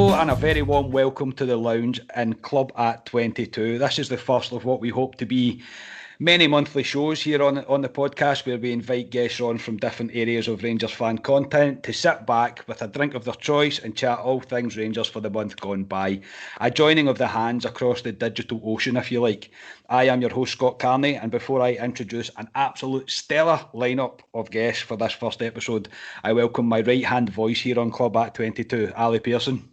Hello and a very warm welcome to the lounge in Club at 22. This is the first of what we hope to be many monthly shows here on the podcast where we invite guests on from different areas of Rangers fan content to sit back with a drink of their choice and chat all things Rangers for the month gone by. A joining of the hands across the digital ocean, if you like. I am your host, Scott Carney, and before I introduce an absolute stellar lineup of guests for this first episode, I welcome my right-hand voice here on Club at 22, Ali Pearson.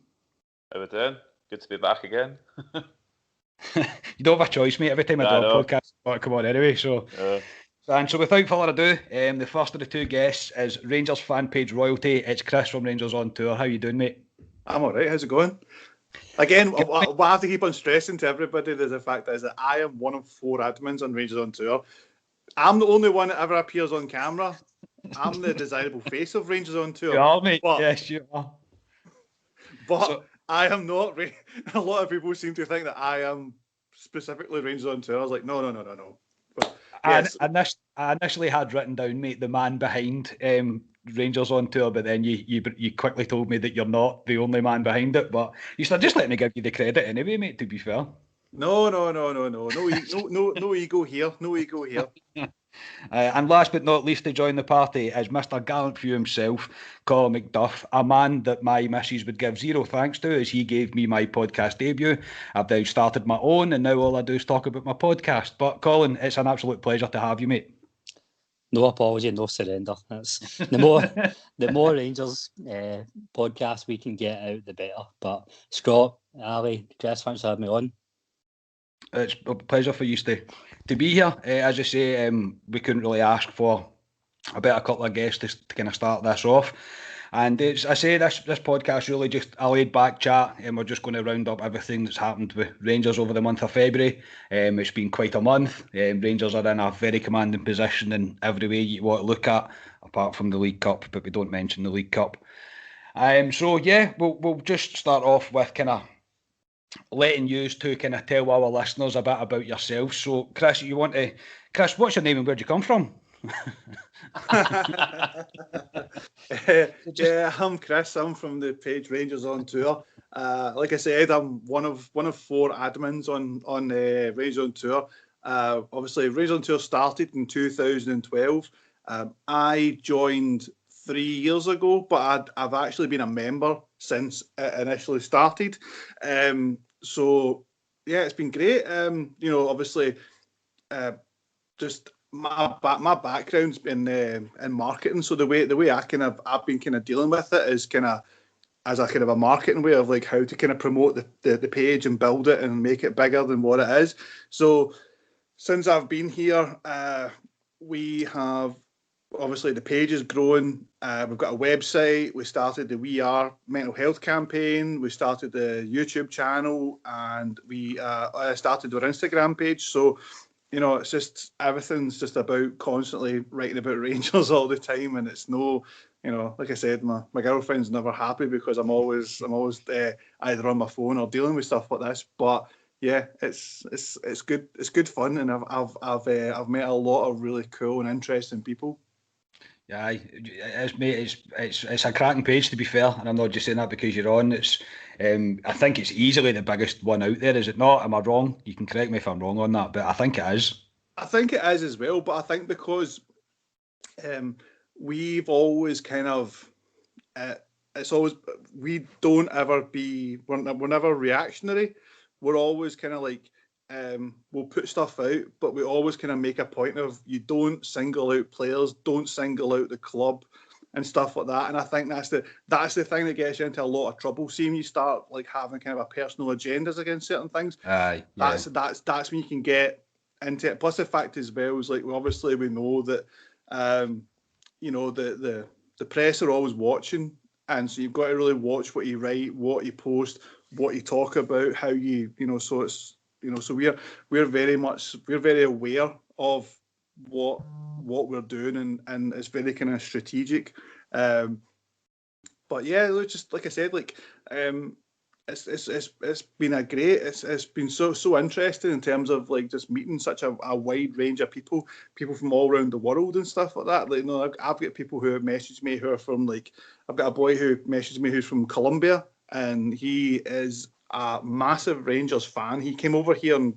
How we doing? Good to be back again. You don't have a choice, mate. Every time I do a podcast, I come on anyway. So without further ado, the first of the two guests is Rangers fan page royalty. It's Chris from Rangers on Tour. How you doing, mate? I'm all right. How's it going? Again, what I have to keep on stressing to everybody is the fact is that I am one of 4 admins on Rangers on Tour. I'm the only one that ever appears on camera. I'm the desirable face of Rangers on Tour. You are, mate. Yes, you are. But I am not. A lot of people seem to think that I am specifically Rangers on Tour. I was like, no. But, yes. I initially had written down, mate, the man behind Rangers on Tour, but then you quickly told me that you're not the only man behind it. But you should just let me give you the credit anyway, mate. To be fair. No ego here. No ego here. And last but not least to join the party is Mr. Gallant Few himself, Colin McDuff, a man that my missus would give zero thanks to as he gave me my podcast debut. I've now started my own and now all I do is talk about my podcast. But Colin, it's an absolute pleasure to have you, mate. No apology, no surrender. That's the more Rangers podcasts we can get out, the better. But Scott, Ali, Chris, thanks for having me on. It's a pleasure for you to be here. As I say, we couldn't really ask for a better couple of guests to kind of start this off. And this podcast really just a laid back chat, and we're just going to round up everything that's happened with Rangers over the month of February. It's been quite a month. Rangers are in a very commanding position in every way you want to look at, apart from the League Cup, but we don't mention the League Cup. We'll just start off with kind of letting you to kind of tell our listeners a bit about yourself. So, Chris, what's your name and where'd you come from? I'm Chris. I'm from the page Rangers on Tour. Like I said, I'm one of 4 admins on Rangers on Tour. Obviously, Rangers on Tour started in 2012. I joined 3 years ago, but I've actually been a member since it initially started. So yeah, it's been great. Obviously, just my background's been in marketing. So the way I've been kind of dealing with it is kind of as a kind of a marketing way of like how to kind of promote the page and build it and make it bigger than what it is. So since I've been here, we have. Obviously, the page is growing. We've got a website. We started the We Are mental health campaign. We started the YouTube channel, and we started our Instagram page. So, it's just everything's just about constantly writing about Rangers all the time, and it's no, like I said, my girlfriend's never happy because I'm always either on my phone or dealing with stuff like this. But yeah, it's good. It's good fun, and I've met a lot of really cool and interesting people. Yeah, it's a cracking page, to be fair, and I'm not just saying that because you're on. It's I think it's easily the biggest one out there, is it not? Am I wrong? You can correct me if I'm wrong on that, but I think it is. I think it is as well, but I think because we've always kind of it's always we're never reactionary. We're always kind of like. We'll put stuff out, but we always kind of make a point of you don't single out players, don't single out the club and stuff like that. And I think that's the thing that gets you into a lot of trouble. See, when you start like having kind of a personal agendas against certain things, that's when you can get into it. Plus the fact as well is like obviously we know that the press are always watching, and so you've got to really watch what you write, what you post, what you talk about, how so it's. So we're very aware of what we're doing, and it's very kind of strategic. But yeah, just like I said, like it's been it's been so interesting in terms of like just meeting such a wide range of people from all around the world and stuff like that. Like I've got people who have messaged me who are from like I've got a boy who messaged me who's from Colombia. and he is a massive Rangers fan. He came over here and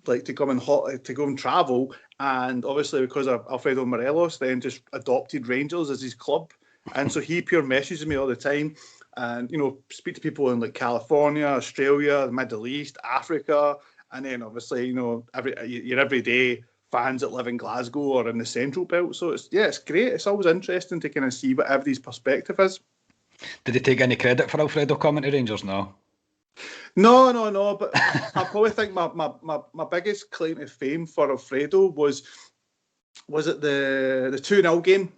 to go and travel, and obviously because of Alfredo Morelos, then just adopted Rangers as his club, and so he pure messages me all the time, and speak to people in like California, Australia, the Middle East, Africa, and then obviously your everyday fans that live in Glasgow or in the Central Belt. So it's great. It's always interesting to kind of see what everybody's perspective is. Did he take any credit for Alfredo coming to Rangers now? No. But I probably think my biggest claim to fame for Alfredo was it the 2-0 game.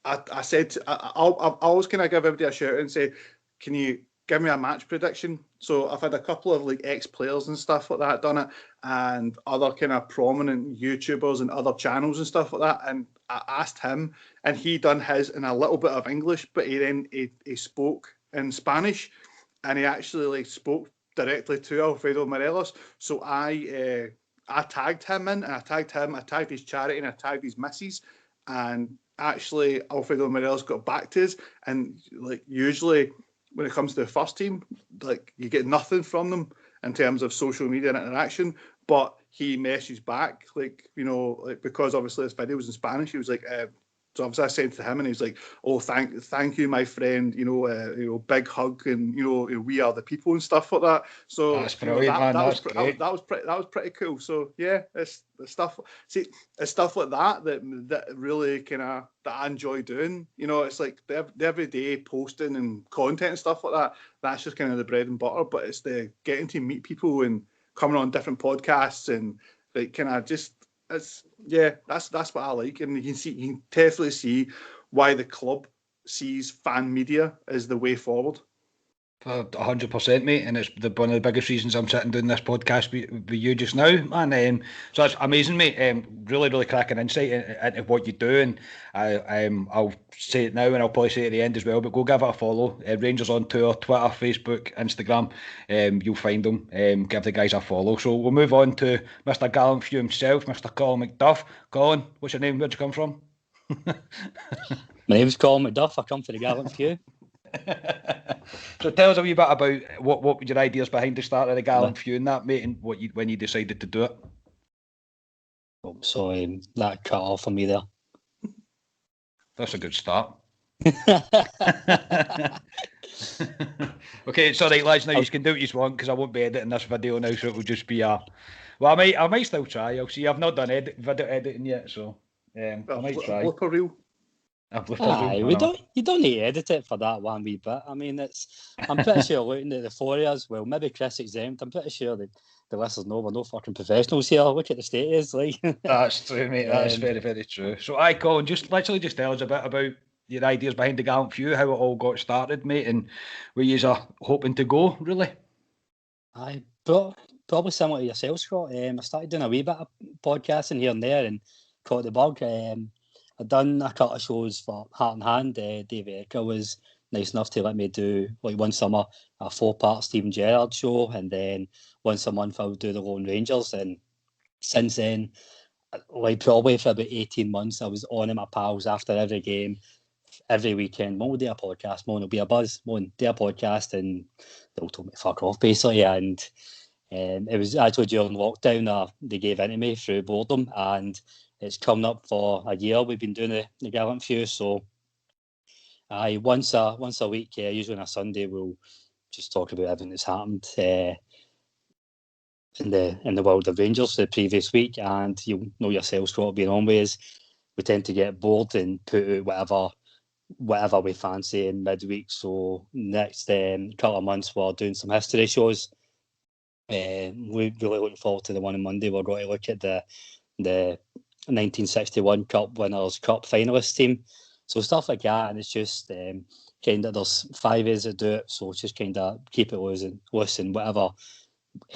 I said I always kind of give everybody a shout and say, can you give me a match prediction? So I've had a couple of like ex-players and stuff like that done it, and other kind of prominent YouTubers and other channels and stuff like that. And I asked him, and he done his in a little bit of English, but he spoke in Spanish, and he actually spoke directly to Alfredo Morelos. So I tagged him in, and I tagged his charity, and I tagged his missus, and actually Alfredo Morelos got back to us. And like usually when it comes to the first team, like you get nothing from them in terms of social media and interaction, but he messaged back, because obviously this video was in Spanish. He was like, so obviously I said to him, and he was like, "Oh, thank you, my friend. Big hug, and we are the people and stuff like that." So that's brilliant, man. That was pretty cool. So yeah, it's stuff. See, it's stuff like that really that I enjoy doing. It's like the everyday posting and content and stuff like that. That's just kind of the bread and butter. But it's the getting to meet people and coming on different podcasts and like kind of just. That's what I like, and you can definitely see why the club sees fan media as the way forward. 100%, mate, and it's one of the biggest reasons I'm sitting doing this podcast with you just now, man. So that's amazing, mate. Really, really cracking insight into what you do, and I'll say it now, and I'll probably say it at the end as well. But go give it a follow. Rangers on Tour, Twitter, Facebook, Instagram. You'll find them. Give the guys a follow. So we'll move on to Mr. Gallant Few himself, Mr. Colin McDuff. Colin, what's your name? Where'd you come from? My name's Colin McDuff. I come from the Gallant Few. So tell us a wee bit about what were your ideas behind the start of the Gallant Few and that, mate, and when you decided to do it. So that cut off for me there. That's a good start. Okay, it's all right, lads. Now you can do what you want, because I won't be editing this video now, so it will just be a. Well, I might still try. I'll see. I've not done video editing yet, so I might try. Blooper reel. You don't need to edit it for that one wee bit. I mean, I'm pretty sure looking at the four of us, well, maybe Chris exempt, I'm pretty sure that the listeners know we're no fucking professionals here. Look at the state is like. That's true, mate. That's very, very true. So, Colin, just tell us a bit about your ideas behind the Gallant Few, how it all got started, mate, and where you are hoping to go, really. Probably similar to yourself, Scott. I started doing a wee bit of podcasting here and there and caught the bug. I'd done a couple of shows for Heart and Hand. Dave Edgar was nice enough to let me do, like one summer, a 4-part Stephen Gerrard show, and then once a month I would do the Lone Rangers. And since then, like probably for about 18 months, I was on at my pals after every game, every weekend. One will do a podcast, one will be a buzz, one do a podcast, and they all told me to fuck off, basically. And it was actually during lockdown they gave in to me through boredom, and it's coming up for a year. We've been doing the Gallant Few, so once a week, usually on a Sunday, we'll just talk about everything that's happened in the world of Rangers the previous week. And you'll know yourselves, Scott, being on with us, we tend to get bored and put out whatever we fancy in midweek. So next couple of months, we're doing some history shows. We're really looking forward to the one on Monday. We're going to look at the 1961 Cup Winners' Cup finalist team, so stuff like that. And it's just kind of, there's 5 ways to do it, so it's just kind of keep it loose and whatever,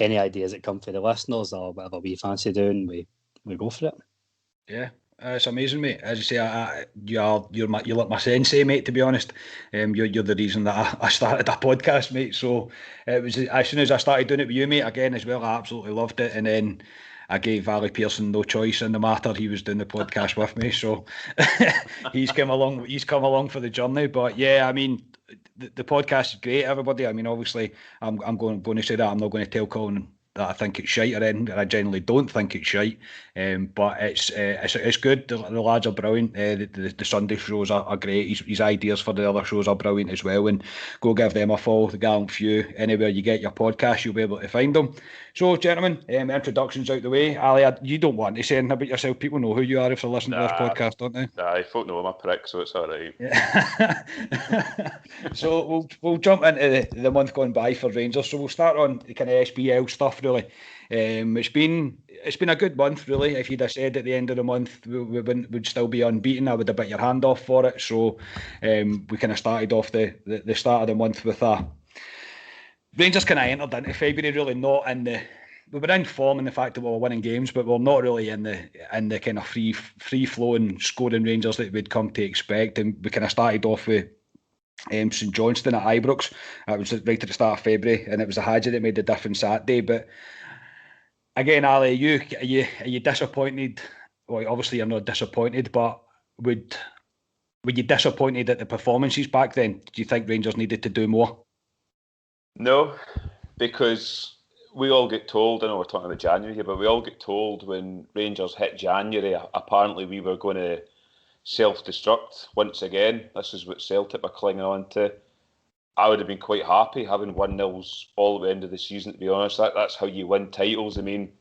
any ideas that come for the listeners or whatever we fancy doing, we go for it. Yeah, it's amazing, mate. As you say, you're like my sensei, mate. To be honest, you're the reason that I started a podcast, mate. So it was as soon as I started doing it with you, mate, again as well, I absolutely loved it, and then I gave Ali Pearson no choice in the matter. He was doing the podcast with me, so he's come along for the journey. But yeah, I mean, the podcast is great, everybody. I mean, obviously, I'm going to say that I'm not going to tell Colin that I think it's shite or anything. I generally don't think it's shite, but it's good. The lads are brilliant. The Sunday shows are great. His ideas for the other shows are brilliant as well. And go give them a follow. The Gallant Few, anywhere you get your podcast, you'll be able to find them. So, gentlemen, introductions out the way. Ali, you don't want to say anything about yourself. People know who you are if they're listening to this podcast, don't they? Nah, folk know I'm a prick, so it's all right. Yeah. So we'll jump into the month gone by for Rangers. So we'll start on the kind of SBL stuff, really. It's been a good month, really. If you'd have said at the end of the month we'd still be unbeaten, I would have bit your hand off for it. So we kind of started off the start of the month with a Rangers kind of entered into February really not in the. We were in form in the fact that we were winning games, but we're not really in the kind of free flowing scoring Rangers that we'd come to expect. And we kind of started off with St Johnstone at Ibrox. That was right at the start of February, and it was the Hadji that made the difference that day. But again, Ali, are you disappointed? Well, obviously you're not disappointed, but were you disappointed at the performances back then? Do you think Rangers needed to do more? No, because we all get told, I know we're talking about January here, but we all get told when Rangers hit January, apparently we were going to self-destruct once again. This is what Celtic were clinging on to. I would have been quite happy having 1-0s all at the end of the season, to be honest. That's how you win titles. I mean,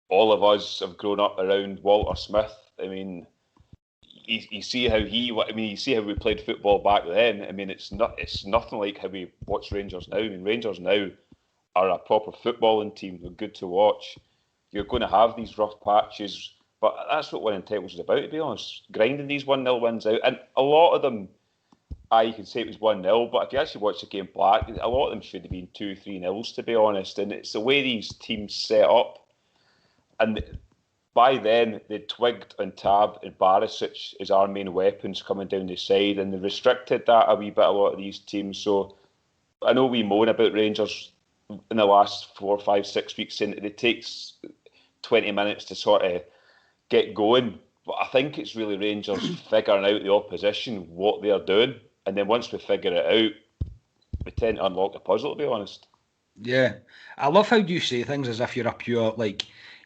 all of us have grown up around Walter Smith. I mean, you see how you see how we played football back then. I mean, it's nothing like how we watch Rangers now. I mean, Rangers now are a proper footballing team. They're good to watch. You're going to have these rough patches, but that's what winning titles is about, to be honest. Grinding these 1-0 wins out. And a lot of them, you can say it was 1-0, but if you actually watch the game back, a lot of them should have been 2-3-0s, to be honest. And it's the way these teams set up. And by then, they twigged on Tab and Barisic as our main weapons coming down the side, and they restricted that a wee bit, a lot of these teams. So I know we moan about Rangers in the last 4, 5, 6 weeks, saying it takes 20 minutes to sort of get going. But I think it's really Rangers figuring out the opposition, what they're doing. And then once we figure it out, we tend to unlock the puzzle, to be honest. Yeah. I love how you say things as if you're a pure,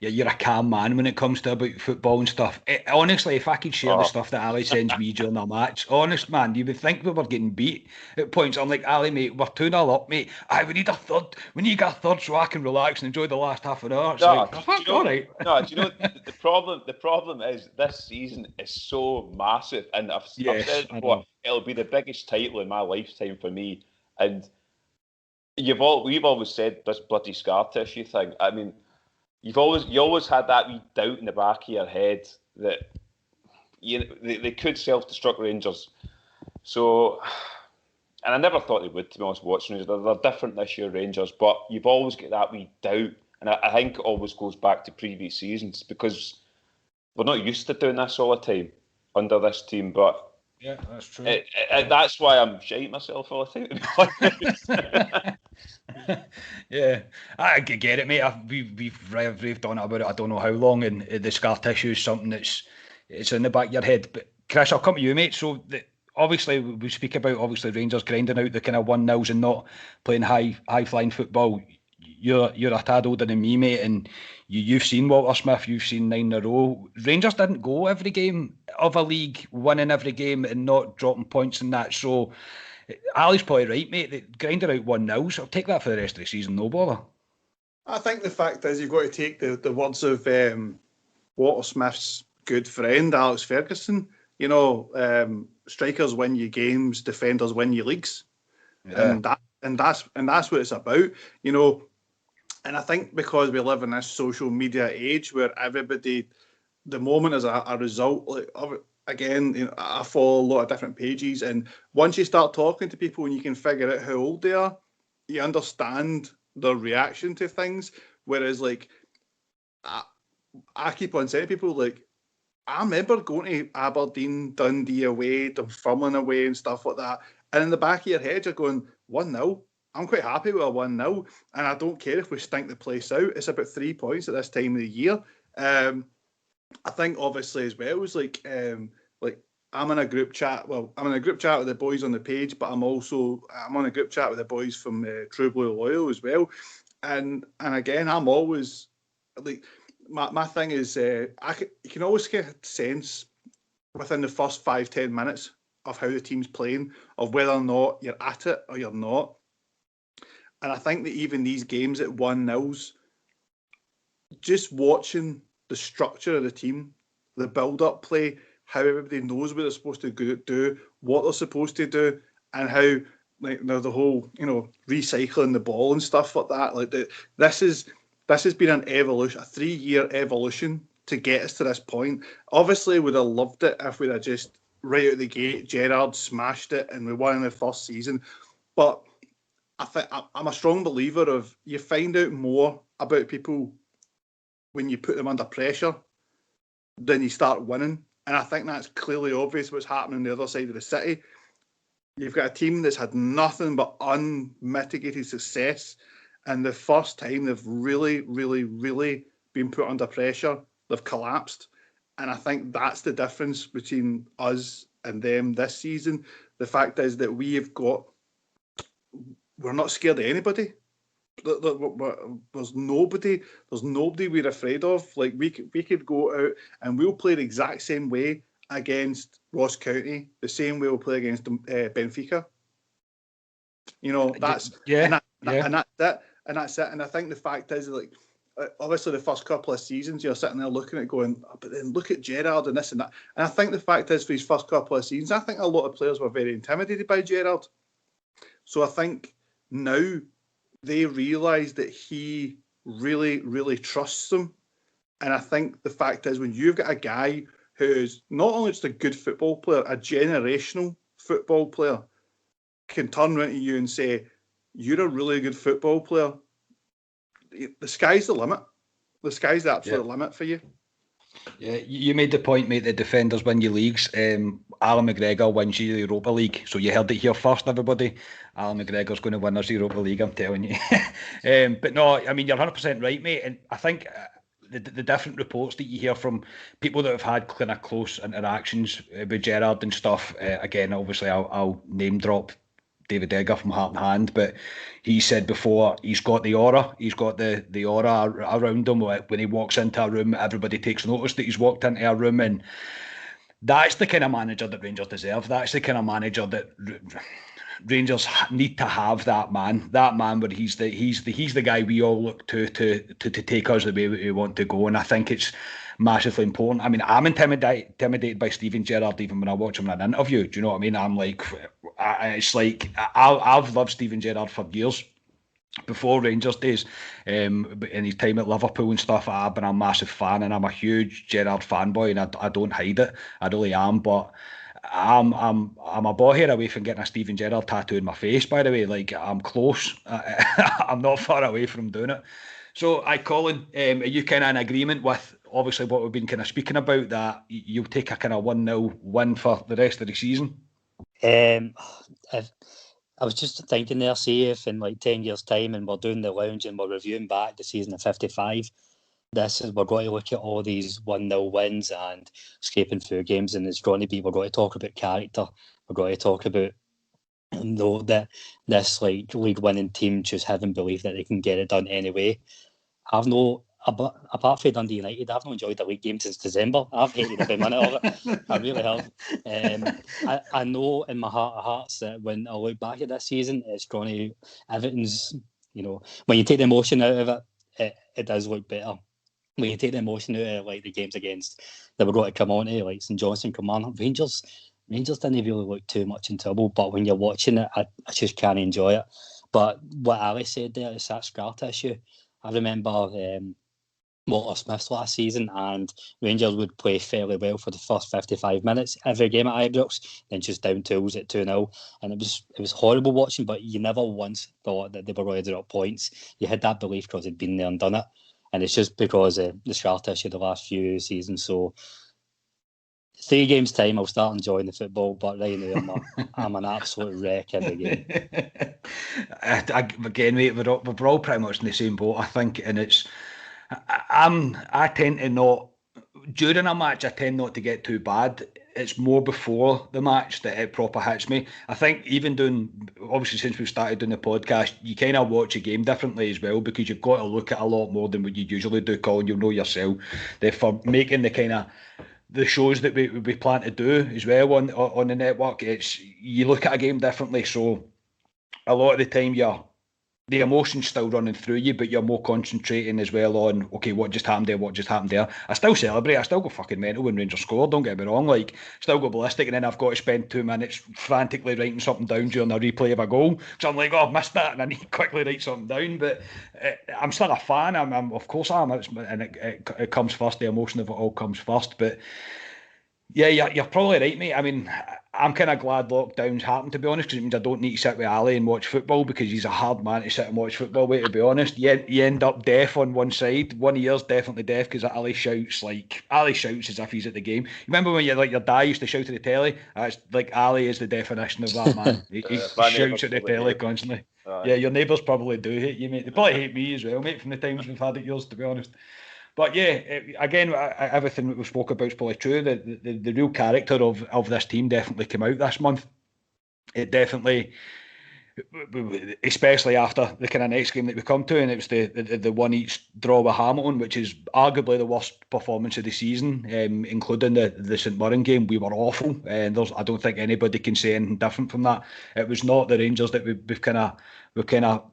you're a calm man when it comes to about football and stuff. Honestly, if I could share the stuff that Ali sends me during a match, honest man, you would think we were getting beat at points. I'm like, Ali, mate, we're 2-0 up, mate. We need a third. We need a third so I can relax and enjoy the last half an hour. It's all right. No, do you know the problem? The problem is this season is so massive, and I've said before, it'll be the biggest title in my lifetime for me. And we've always said this bloody scar tissue thing. I mean, you always had that wee doubt in the back of your head that they could self-destruct Rangers. So, and I never thought they would, to be honest, watching Rangers. They're different this year, Rangers, but you've always got that wee doubt. And I think it always goes back to previous seasons because we're not used to doing this all the time under this team. But yeah, that's true. That's why I'm shitting myself all the time. Yeah, I get it, mate. We've raved on about it. I don't know how long, and the scar tissue is something it's in the back of your head. But Chris, I'll come to you, mate. So obviously we speak about Rangers grinding out the kind of 1-0s and not playing high flying football. You're a tad older than me, mate, and you've seen Walter Smith. You've seen 9 in a row. Rangers didn't go every game of a league, winning every game and not dropping points in that. So Ali's probably right, mate. They grinded out 1-0s. I'll take that for the rest of the season, no bother. I think the fact is you've got to take the words of Walter Smith's good friend, Alex Ferguson. You know, strikers win you games, defenders win you leagues. Yeah. And that's what it's about. You know, and I think because we live in this social media age where everybody, the moment is a result, again, you know, I follow a lot of different pages, and once you start talking to people and you can figure out how old they are, you understand their reaction to things. Whereas, like, I keep on saying to people, like, I remember going to Aberdeen, Dundee away, Dunfermline away and stuff like that, and in the back of your head you're going, 1-0. I'm quite happy with a 1-0, and I don't care if we stink the place out. It's about 3 points at this time of the year. I think obviously as well was like I'm in a group chat. Well, I'm in a group chat with the boys on the page, but I'm on a group chat with the boys from True Blue Loyal as well. And again, I'm always like my thing is you can always get a sense within the first 5-10 minutes of how the team's playing, of whether or not you're at it or you're not. And I think that even these games at 1-0s, just watching the structure of the team, the build-up play, how everybody knows what they're supposed to do, what they're supposed to do, and how the whole recycling the ball and stuff like that. This has been an evolution, a 3-year evolution to get us to this point. Obviously, would have loved it if we'd have just right out of the gate, Gerrard smashed it and we won in the first season. But I think I'm a strong believer of you find out more about people when you put them under pressure than you start winning. And I think that's clearly obvious what's happening on the other side of the city. You've got a team that's had nothing but unmitigated success. And the first time they've really, really, really been put under pressure, they've collapsed. And I think that's the difference between us and them this season. The fact is that we're not scared of anybody. There's nobody we're afraid of. Like we could go out and we'll play the exact same way against Ross County, the same way we'll play against Benfica. That's and that's it. And I think the fact is, like, obviously the first couple of seasons you're sitting there looking at it going, oh, but then look at Gerrard and this and that. And I think the fact is, for his first couple of seasons, I think a lot of players were very intimidated by Gerrard. So I think now they realise that he really, really trusts them. And I think the fact is, when you've got a guy who's not only just a good football player, a generational football player, can turn around to you and say, you're a really good football player, the sky's the limit. The sky's the absolute limit for you. Yeah, you made the point, mate, that defenders win you leagues. Alan McGregor wins you the Europa League. So you heard it here first, everybody. Alan McGregor's going to win us the Europa League, I'm telling you. But no, I mean, you're 100% right, mate. And I think the different reports that you hear from people that have had kind of close interactions with Gerrard and stuff, again, obviously I'll name drop David Egger from Heart and Hand, but he said before, he's got the aura. He's got the aura around him. When he walks into a room, everybody takes notice that he's walked into a room, and that's the kind of manager that Rangers deserve. That's the kind of manager that Rangers need to have. That man where he's the guy we all look to take us the way we want to go, and I think it's massively important. I mean, I'm intimidated by Steven Gerrard even when I watch him in an interview. Do you know what I mean? I'm like, it's like I've loved Steven Gerrard for years. Before Rangers days, in his time at Liverpool and stuff, I've been a massive fan, and I'm a huge Gerrard fanboy, and I don't hide it. I really am, but I'm a ball hair away from getting a Steven Gerrard tattoo in my face, by the way. Like, I'm close. I'm not far away from doing it. So, Colin, are you kind of in agreement with obviously what we've been kind of speaking about, that you'll take a kind of 1-0 win for the rest of the season? I was just thinking there, see if in like 10 years' time and we're doing the lounge and we're reviewing back the season of 55, we're going to look at all these 1-0 wins and scraping through games, and it's going to be, we're going to talk about character. We're going to talk about that this like league winning team just having belief that they can get it done anyway. Apart from Dundee United, I've not enjoyed the league game since December. I've hated every minute of it. I really have. I know in my heart of hearts that when I look back at this season, it's going to, everything's, when you take the emotion out of it, it does look better. When you take the emotion out of like the games against that we're going to come on to, like St Johnstone, Kilmarnock, Rangers didn't really look too much in trouble. But when you're watching it, I just can't enjoy it. But what Ali said there is that Scarta issue. I remember Walter Smith's last season, and Rangers would play fairly well for the first 55 minutes every game at Ibrox, then just down tools at 2-0, and it was horrible watching. But you never once thought that they were going to drop points. You had that belief because they'd been there and done it, and it's just because of the Scarta issue the last few seasons. So 3 games time, I'll start enjoying the football, but right now I'm an absolute wreck every game. Again, mate, we're all pretty much in the same boat, I think, and it's. I tend to not, during a match, I tend not to get too bad it's more before the match that it proper hits me. I think even obviously since we've started doing the podcast, you kind of watch a game differently as well, because you've got to look at a lot more than what you usually do, Colin. You'll know yourself. For making the kind of the shows that we plan to do as well on the network, you look at a game differently. So a lot of the time the emotion's still running through you, but you're more concentrating as well on, okay, what just happened there. I still celebrate, I still go fucking mental when Rangers score, don't get me wrong, like, still go ballistic, and then I've got to spend 2 minutes frantically writing something down during a replay of a goal, because I'm like, oh, I've missed that, and I need to quickly write something down. But I'm still a fan, of course I am, and it comes first, the emotion of it all comes first. But yeah, you're probably right, mate. I mean, I'm kind of glad lockdowns happened, to be honest, because it means I don't need to sit with Ali and watch football, because he's a hard man to sit and watch football with, to be honest. You end up deaf on one side. One ear's definitely deaf, because Ali shouts as if he's at the game. Remember when your dad used to shout at the telly? It's like Ali is the definition of that, man. He shouts at the telly constantly. Yeah, your neighbours probably do hate you, mate. They probably hate me as well, mate, from the times we've had at yours, to be honest. But yeah, again, everything that we spoke about is probably true. The real character of this team definitely came out this month. It definitely, especially after the kind of next game that we come to, and it was the one each draw with Hamilton, which is arguably the worst performance of the season, including the St Mirren game. We were awful, and I don't think anybody can say anything different from that. It was not the Rangers that we've kind of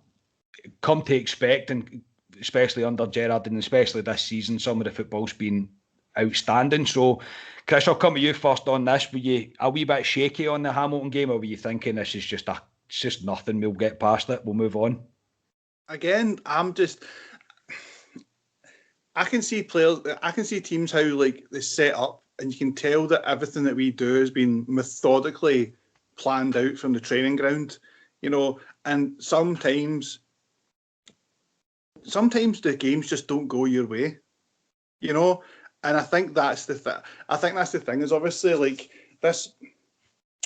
come to expect, and especially under Gerrard, and especially this season, some of the football's been outstanding. So, Chris, I'll come to you first on this. Were you a wee bit shaky on the Hamilton game, or were you thinking this is just nothing, we'll get past it, we'll move on? Again, I can see teams how like they set up, and you can tell that everything that we do has been methodically planned out from the training ground, and sometimes the games just don't go your way, and I think that's the thing. Is obviously like this.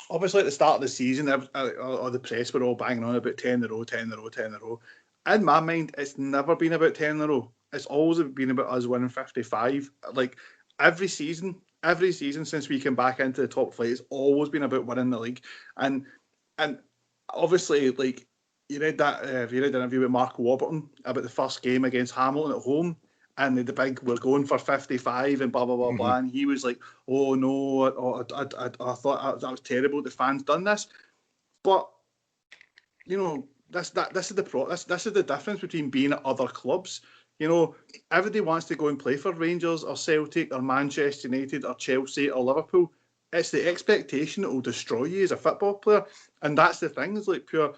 Obviously, at the start of the season, or the press were all banging on about 10 in a row. In my mind, it's never been about 10 in a row. It's always been about us winning 55. Like every season since we came back into the top flight, it's always been about winning the league. And obviously, like, you read that interview with Mark Warburton about the first game against Hamilton at home, and the big, we're going for 55 and blah blah blah blah, and he was like, "Oh no, I thought that was terrible. The fans done this," but this is the difference between being at other clubs. Everybody wants to go and play for Rangers or Celtic or Manchester United or Chelsea or Liverpool. It's the expectation that will destroy you as a football player, and that's the thing. It's like pure.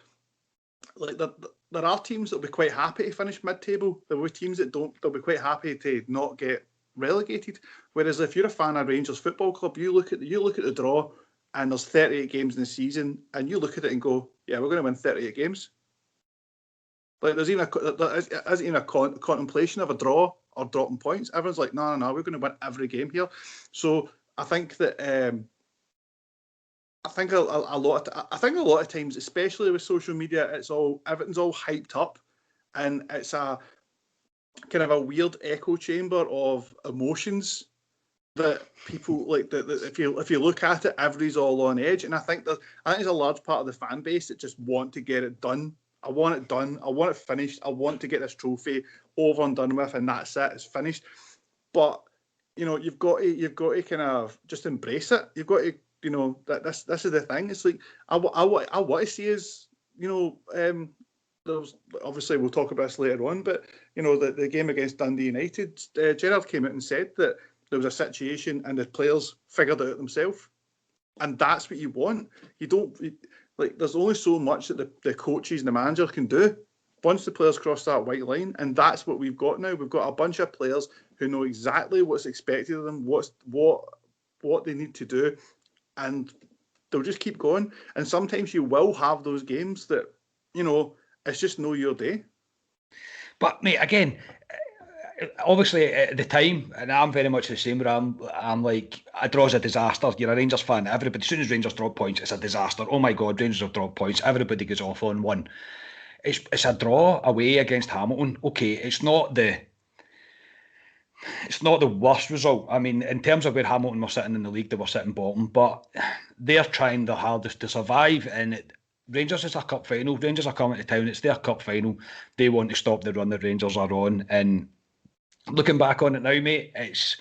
Like there are teams that'll be quite happy to finish mid-table. There will be teams that don't. They'll be quite happy to not get relegated. Whereas if you're a fan of Rangers Football Club, you look at the draw, and there's 38 games in the season, and you look at it and go, yeah, we're going to win 38 games. Like there isn't even a contemplation of a draw or dropping points. Everyone's like, no, we're going to win every game here. So I think that. I think a lot of times, especially with social media, everything's all hyped up, and it's a kind of a weird echo chamber of emotions that people like. That if you look at it, everybody's all on edge, and I think there's a large part of the fan base that just want to get it done. I want it done. I want it finished. I want to get this trophy over and done with, and that's it. It's finished. But you've got to kind of just embrace it. You've got to. That this is the thing. It's like I want to see is there's obviously we'll talk about this later on, but the game against Dundee United, Gerrard came out and said that there was a situation and the players figured it out themselves, and that's what you want. You don't like. There's only so much that the coaches and the manager can do once the players cross that white line, and that's what we've got now. We've got a bunch of players who know exactly what's expected of them, what they need to do. And they'll just keep going. And sometimes you will have those games that, it's just no your day. But, mate, again, obviously at the time, and I'm very much the same, where I'm like, a draw's a disaster. You're a Rangers fan. Everybody, as soon as Rangers drop points, it's a disaster. Oh my God, Rangers have dropped points. Everybody goes off on one. It's a draw away against Hamilton. Okay, it's not the... it's not the worst result. I mean, in terms of where Hamilton were sitting in the league, they were sitting bottom, but they're trying their hardest to survive. And Rangers is a cup final. Rangers are coming to town. It's their cup final. They want to stop the run that Rangers are on. And looking back on it now, mate, it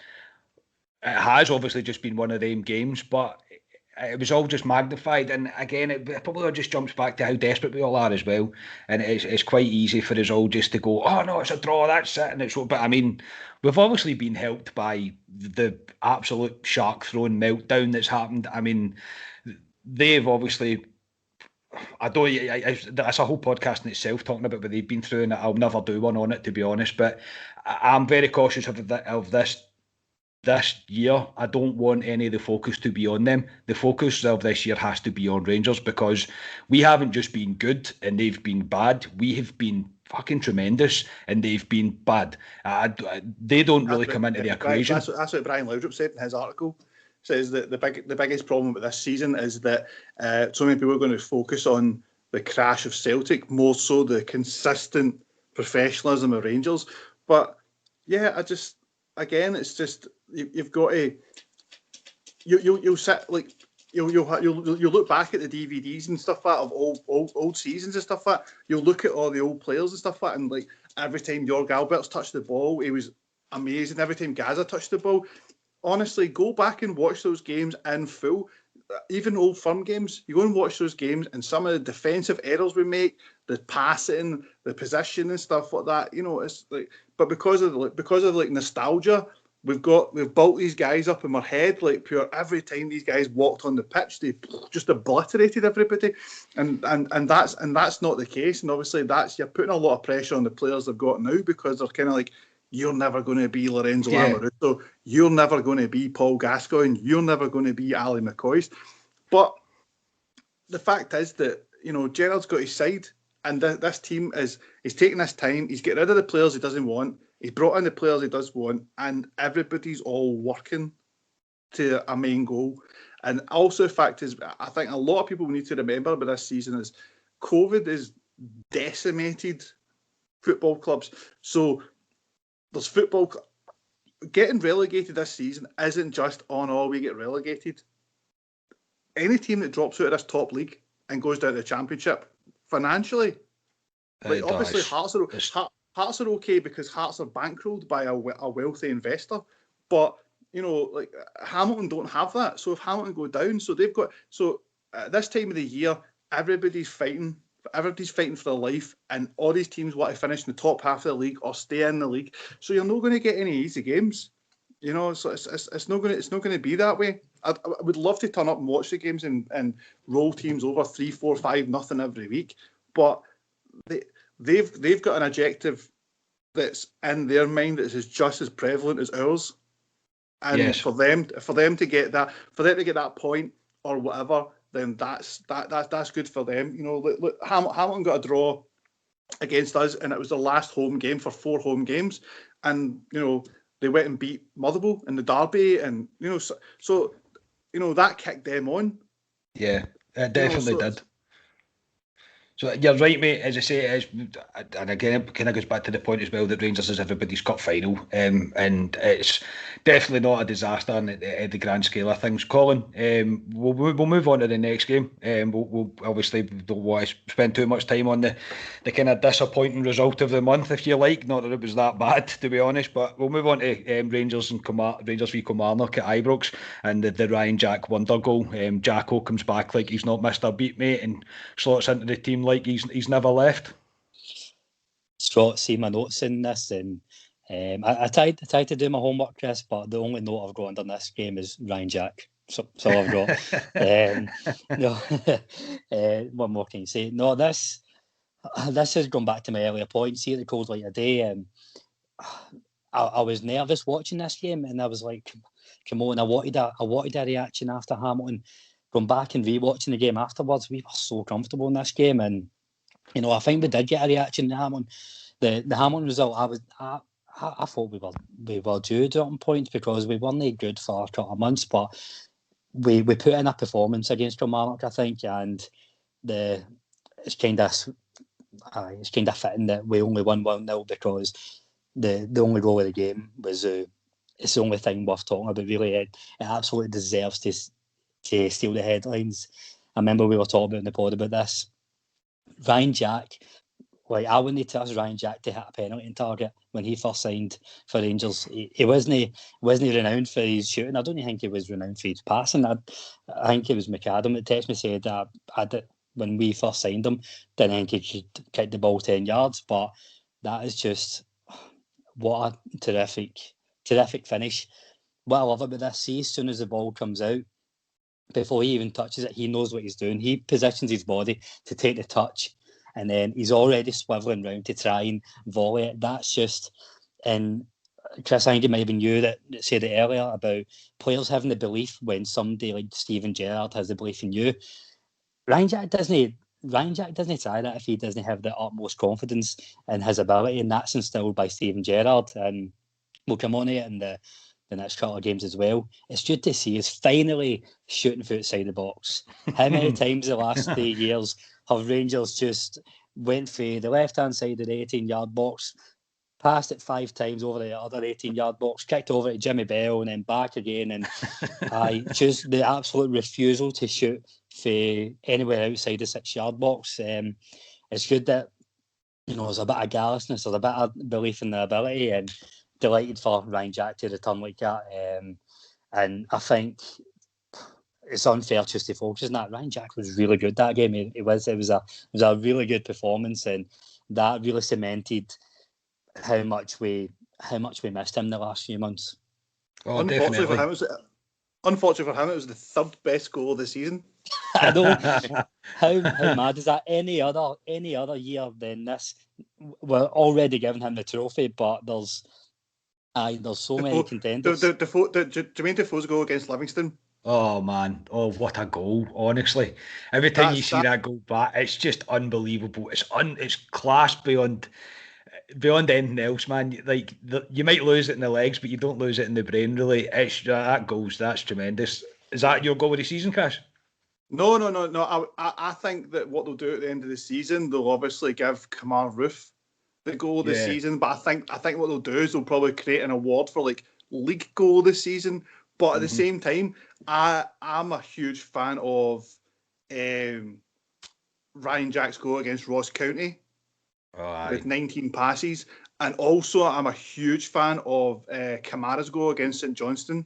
has obviously just been one of them games, but it was all just magnified. And again, it probably just jumps back to how desperate we all are as well. And it's quite easy for us all just to go, oh no, it's a draw, that's it. And but I mean, we've obviously been helped by the absolute shark throwing meltdown that's happened. I mean, they've obviously. That's a whole podcast in itself talking about what they've been through, and I'll never do one on it, to be honest. But I'm very cautious of this year. I don't want any of the focus to be on them. The focus of this year has to be on Rangers, because we haven't just been good and they've been bad. We have been fucking tremendous and they've been bad. They don't really come into the equation. That's what Brian Laudrup said in his article. Says that the biggest problem with this season is that so many people are going to focus on the crash of Celtic, more so the consistent professionalism of Rangers. But yeah, it's just you've got to you'll sit like you'll look back at the DVDs and stuff like that of old seasons and stuff like that. You'll look at all the old players and stuff like that, and like every time Jorg Albertz touched the ball, he was amazing. Every time Gaza touched the ball. Honestly, go back and watch those games in full. Even Old Firm games, you go and watch those games, and some of the defensive errors we make, the passing, the position and stuff like that. You know, it's like, but because of nostalgia, we've built these guys up in our head like pure. Every time these guys walked on the pitch, they just obliterated everybody, and that's not the case. And obviously, you're putting a lot of pressure on the players they've got now, because they're kind of like, you're never going to be Lorenzo Amoruso. You're never going to be Paul Gascoigne. You're never going to be Ali McCoist. But the fact is that, you know, Gerrard's got his side, and this team he's taking this time. He's getting rid of the players he doesn't want. He's brought in the players he does want, and everybody's all working to a main goal. And also the fact is, I think a lot of people need to remember about this season is COVID has decimated football clubs. So there's football getting relegated this season isn't just we get relegated. Any team that drops out of this top league and goes down to the Championship financially, like obviously Hearts are okay because Hearts are bankrolled by a wealthy investor, but you know, like Hamilton don't have that. So if Hamilton go down, at this time of the year, everybody's fighting for their life, and all these teams want to finish in the top half of the league or stay in the league. So you're not going to get any easy games, you know. So it's not going to be that way. I would love to turn up and watch the games and roll teams over 3-4-5-0 every week, but they've got an objective that's in their mind that is just as prevalent as ours, and yes. for them to get that point or whatever, then that's good for them. You know, look, Hamilton got a draw against us, and it was the last home game for 4 home games, and you know they went and beat Motherwell in the derby, and you know so you know that kicked them on. Yeah, it definitely did. So you're right, mate. As I say, and again, it kind of goes back to the point as well that Rangers is everybody's cup final, and it's definitely not a disaster in the grand scale of things. Colin, we'll move on to the next game. We'll obviously don't want to spend too much time on the kind of disappointing result of the month, if you like. Not that it was that bad, to be honest, but we'll move on to Rangers v Kilmarnock at Ibrox and the Ryan Jack wonder goal. Jacko comes back like he's not missed a beat, mate, and slots into the team like he's never left. Scott, see my notes in this, and I tried to do my homework, Chris, but the only note I've got on this game is Ryan Jack. So I've got. What more can you say? No, this has gone back to my earlier point. See, at the cold light of day, I was nervous watching this game, and I was like, "Come on!" I wanted a reaction after Hamilton. Going back and rewatching the game afterwards, we were so comfortable in this game, and you know, I think we did get a reaction to Hamilton. The Hamilton result, I thought we were due dropping points because we weren't good for a couple of months, but we put in a performance against Kilmarnock, I think, and it's kind of fitting that we only won 1-0 because the only goal of the game was it's the only thing worth talking about. Really, it absolutely deserves to steal the headlines. I remember we were talking about in the pod about this. Ryan Jack, like I wouldn't trust Ryan Jack to hit a penalty in target when he first signed for Rangers. He wasn't renowned for his shooting. I don't even think he was renowned for his passing. I think it was McAdam that texted me said that when we first signed him, didn't think he could kick the ball 10 yards. But that is just what a terrific finish. What I love about this, see, as soon as the ball comes out, before he even touches it, he knows what he's doing. He positions his body to take the touch, and then he's already swivelling round to try and volley it. That's just, and Chris, I think it might have been you that said it earlier about players having the belief when somebody like Steven Gerrard has the belief in you. Ryan Jack doesn't try that if he doesn't have the utmost confidence in his ability, and that's instilled by Steven Gerrard. And we'll come on to it in the next couple of games as well. It's good to see us finally shooting from outside the box. How many times the last 3 years have Rangers just went for the left-hand side of the 18-yard box, passed it 5 times over the other 18-yard box, kicked over to Jimmy Bell and then back again, and just the absolute refusal to shoot for anywhere outside the 6-yard box. It's good that there's a bit of garrulousness, there's a bit of belief in the ability, and delighted for Ryan Jack to return like that. And I think it's unfair just to focus on that. Ryan Jack was really good that game. It was a really good performance, and that really cemented how much we missed him the last few months. Oh, unfortunately definitely. for him, it was the 3rd best goal of the season. I know. How mad is that? Any other year than this, we're already giving him the trophy, but there's so many contenders. Jermaine Defoe's goal against Livingston. Oh man! Oh, what a goal! Honestly, every time you see that goal back, it's just unbelievable. It's class beyond anything else, man. Like you might lose it in the legs, but you don't lose it in the brain. Really, that's tremendous. Is that your goal of the season, Cash? No. I think that what they'll do at the end of the season, they'll obviously give Kamar Roof the goal of the season, but I think what they'll do is they'll probably create an award for like league goal of the season. But at the same time, I'm a huge fan of Ryan Jack's goal against Ross County with 19 passes, and also I'm a huge fan of Kamara's goal against St Johnstone.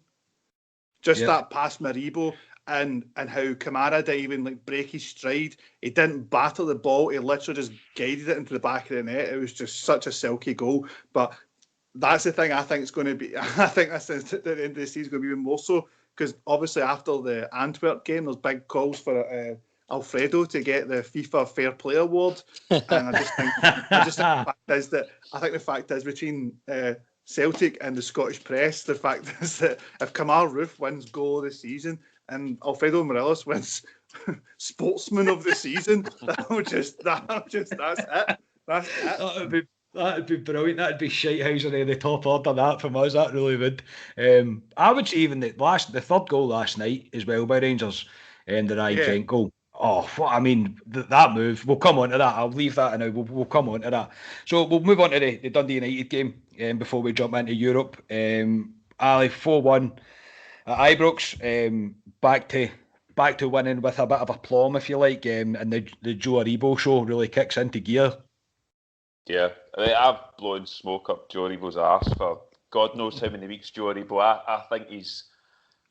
That past Maribo. And how Kamara didn't even break his stride. He didn't batter the ball. He literally just guided it into the back of the net. It was just such a silky goal. But that's the thing I think it's going to be. I think that's at the end of the season going to be even more so, because obviously after the Antwerp game, there's big calls for Alfredo to get the FIFA Fair Play Award. And I just think the fact is between Celtic and the Scottish press, the fact is that if Kamar Roof wins goal of the season and Alfredo Morelos wins Sportsman of the Season, that's it. That's it. That'd be brilliant. That'd be Shitehouser in the top order. That from us, that really would. I would say even the 3rd goal last night as well by Rangers, and the Ryan Kent goal. Oh, that move. We'll come on to that. I'll leave that now. We'll come on to that. So we'll move on to the Dundee United game before we jump into Europe. Ali 4-1 at Ibrox. Back to winning with a bit of aplomb, if you like, and the Joe Aribo show really kicks into gear. Yeah, I've blown smoke up Joe Aribo's arse for God knows how many weeks. Joe Aribo, I think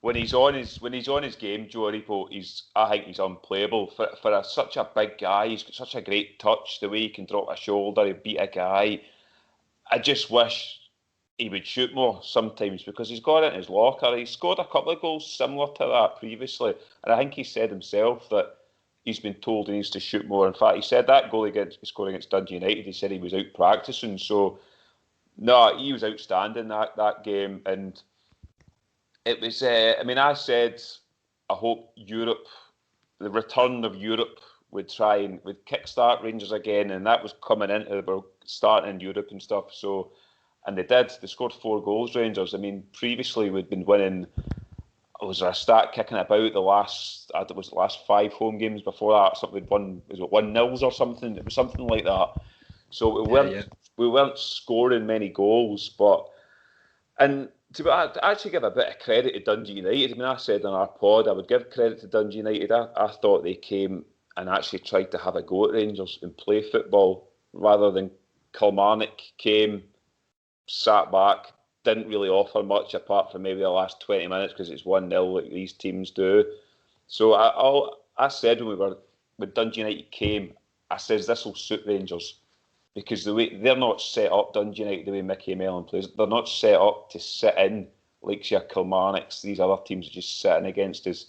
when he's on his game, Joe Aribo, I think he's unplayable for such a big guy. He's got such a great touch, the way he can drop a shoulder, he beat a guy. I just wish he would shoot more sometimes, because he's got it in his locker. He scored a couple of goals similar to that previously, and I think he said himself that he's been told he needs to shoot more. In fact, he said that goal he scored against Dundee United, he said he was out practicing. So, no, he was outstanding that game. And it was, I said, I hope Europe, the return of Europe, would kickstart Rangers again. And that was coming into starting in Europe and stuff. So, and they did. They scored 4 goals, Rangers. Previously we'd been winning. Was there a stat kicking about the last 5 home games before that? Something we'd won, was it 1-0 or something? It was something like that. So we weren't scoring many goals, and I actually give a bit of credit to Dundee United. I mean, I said on our pod I would give credit to Dundee United. I thought they came and actually tried to have a go at Rangers and play football rather than Kilmarnock came, sat back, didn't really offer much apart from maybe the last 20 minutes because it's 1-0 like these teams do. So I said when Dundee United came, I says this will suit Rangers because the way they're not set up, Dundee United, the way Mickey Mellon plays, they're not set up to sit in like your Kilmarnocks, these other teams are just sitting against us.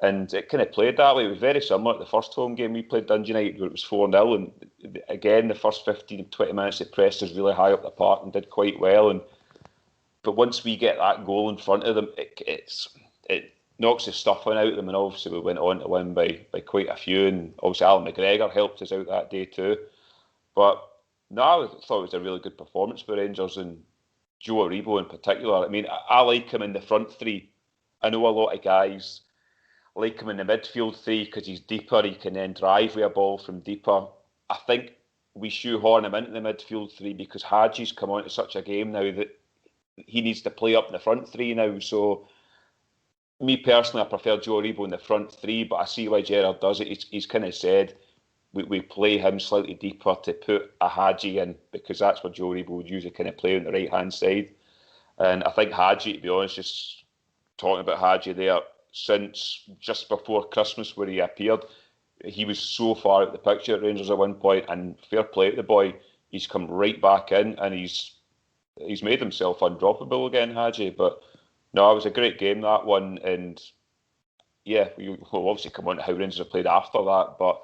And it kind of played that way. It was very similar to the first home game we played Dundee United where it was 4-0. And again, the first 15, 20 minutes, it pressed us really high up the park and did quite well. But once we get that goal in front of them, it knocks the stuffing out of them. And obviously we went on to win by quite a few. And obviously Alan McGregor helped us out that day too. But no, I thought it was a really good performance for Rangers and Joe Aribo in particular. I mean, I like him in the front three. I know a lot of guys like him in the midfield three because he's deeper, he can then drive with a ball from deeper. I think we shoehorn him into the midfield three because Hadji's come on to such a game now that he needs to play up in the front three now. So, me personally, I prefer Joe Aribo in the front three, but I see why Gerrard does it. He's kind of said we play him slightly deeper to put a Hadji in because that's where Joe Aribo would usually kind of play on the right-hand side. And I think Hadji, to be honest, just talking about Hadji there, since just before Christmas where he appeared, he was so far out the picture at Rangers at one point, and fair play to the boy, he's come right back in and he's made himself undroppable again, Hadji. But no, it was a great game, that one, and yeah, we'll obviously come on to how Rangers have played after that, but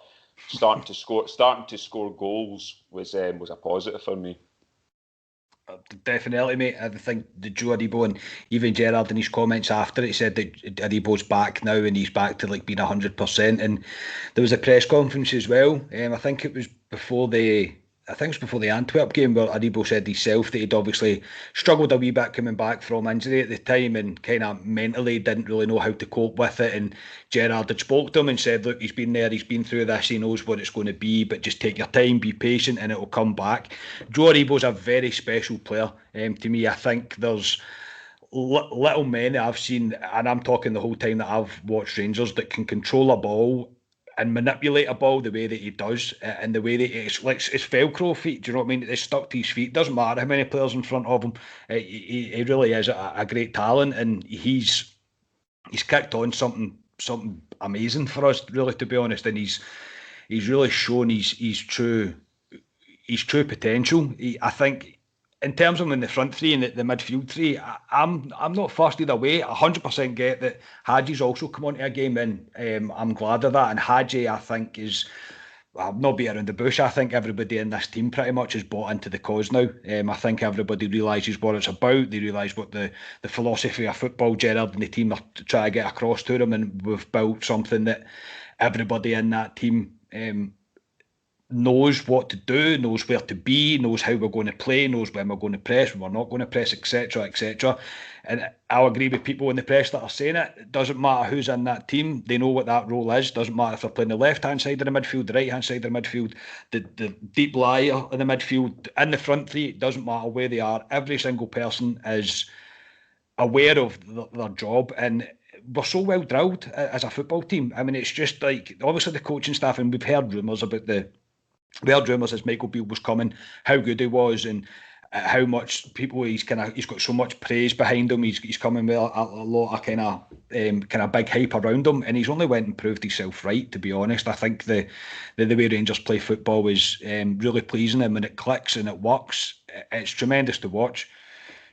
starting to score goals was a positive for me. Definitely, mate. I think the Joe Aribo and even Gerrard in his comments after it said that Aribo's back now and he's back to like being 100%. And there was a press conference as well. I think it was before the Antwerp game where Aribo said himself that he'd obviously struggled a wee bit coming back from injury at the time and kind of mentally didn't really know how to cope with it. And Gerrard had spoke to him and said, look, he's been there, he's been through this, he knows what it's going to be, but just take your time, be patient, and it'll come back. Joe Aribo's a very special player. To me, I think there's little men that I've seen, and I'm talking the whole time that I've watched Rangers, that can control a ball and manipulate a ball the way that he does, and the way that it's Velcro feet. Do you know what I mean? It's stuck to his feet. Doesn't matter how many players in front of him. He really is a great talent, and he's kicked on something amazing for us, really, to be honest. And he's really shown his true potential. I think, in terms of him in the front three and the midfield three, I'm not fussed either way. 100% get that Hadji's also come onto a game, and I'm glad of that. And Hadji, I think, I'll not be around the bush. I think everybody in this team pretty much is bought into the cause now. I think everybody realises what it's about. They realise what the philosophy of football Gerrard and the team are trying to get across to them, and we've built something that everybody in that team knows what to do, knows where to be, knows how we're going to play, knows when we're going to press, when we're not going to press, etc., etc. And I'll agree with people in the press that are saying it. It doesn't matter who's in that team. They know what that role is. Doesn't matter if they're playing the left-hand side of the midfield, the right-hand side of the midfield, the deep liar in the midfield, in the front three. It doesn't matter where they are. Every single person is aware of their job, and we're so well drilled as a football team. I mean, it's just like, obviously the coaching staff, and we've heard rumours as Michael Beale was coming, how good he was, and how much people he's got so much praise behind him. He's coming with a lot of kind of big hype around him, and he's only went and proved himself right. To be honest, I think the way Rangers play football is really pleasing, and when it clicks and it works, it's tremendous to watch.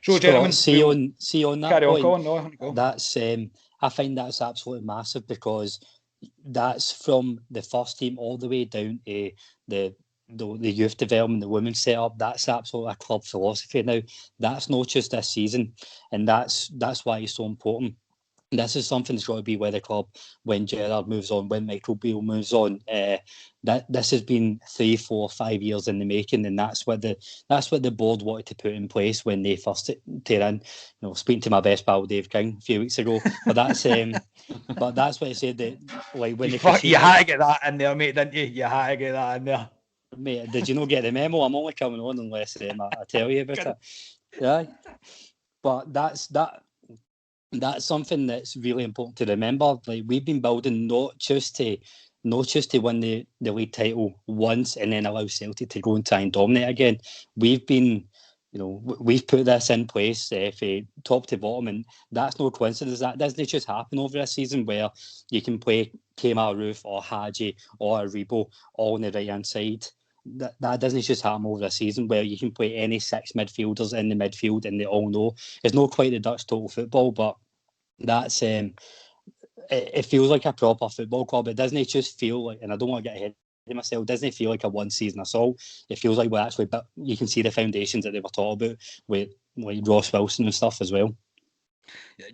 So, gentlemen, see on that carry point, on, Colin. No, that's I find that's absolutely massive, because that's from the first team all the way down to the youth development, the women's setup. That's absolutely a club philosophy now. That's not just this season, and that's why it's so important. This is something that's got to be with the club when Gerrard moves on, when Michael Beale moves on. That this has been 3, 4, 5 years in the making, and that's what the board wanted to put in place when they first tear in. You know, speaking to my best pal Dave King a few weeks ago, but that's what he said, that like when you had to get that in there, mate, didn't you? You had to get that in there. Mate, did you not get the memo? I'm only coming on unless I tell you about it. Yeah, but that's something that's really important to remember. Like, we've been building not just to win the league title once and then allow Celtic to go and try and dominate again. We've been, we've put this in place from top to bottom, and that's no coincidence. That doesn't just happen over a season where you can play Kemar Roof or Hadji or Aribo all on the right hand side. That doesn't just happen over a season where you can play any 6 midfielders in the midfield and they all know. It's not quite the Dutch total football, but that's it feels like a proper football club. It doesn't just feel like, and I don't want to get ahead of myself, it doesn't feel like a one season assault. It feels like we're actually, but you can see the foundations that they were taught about with like Ross Wilson and stuff as well.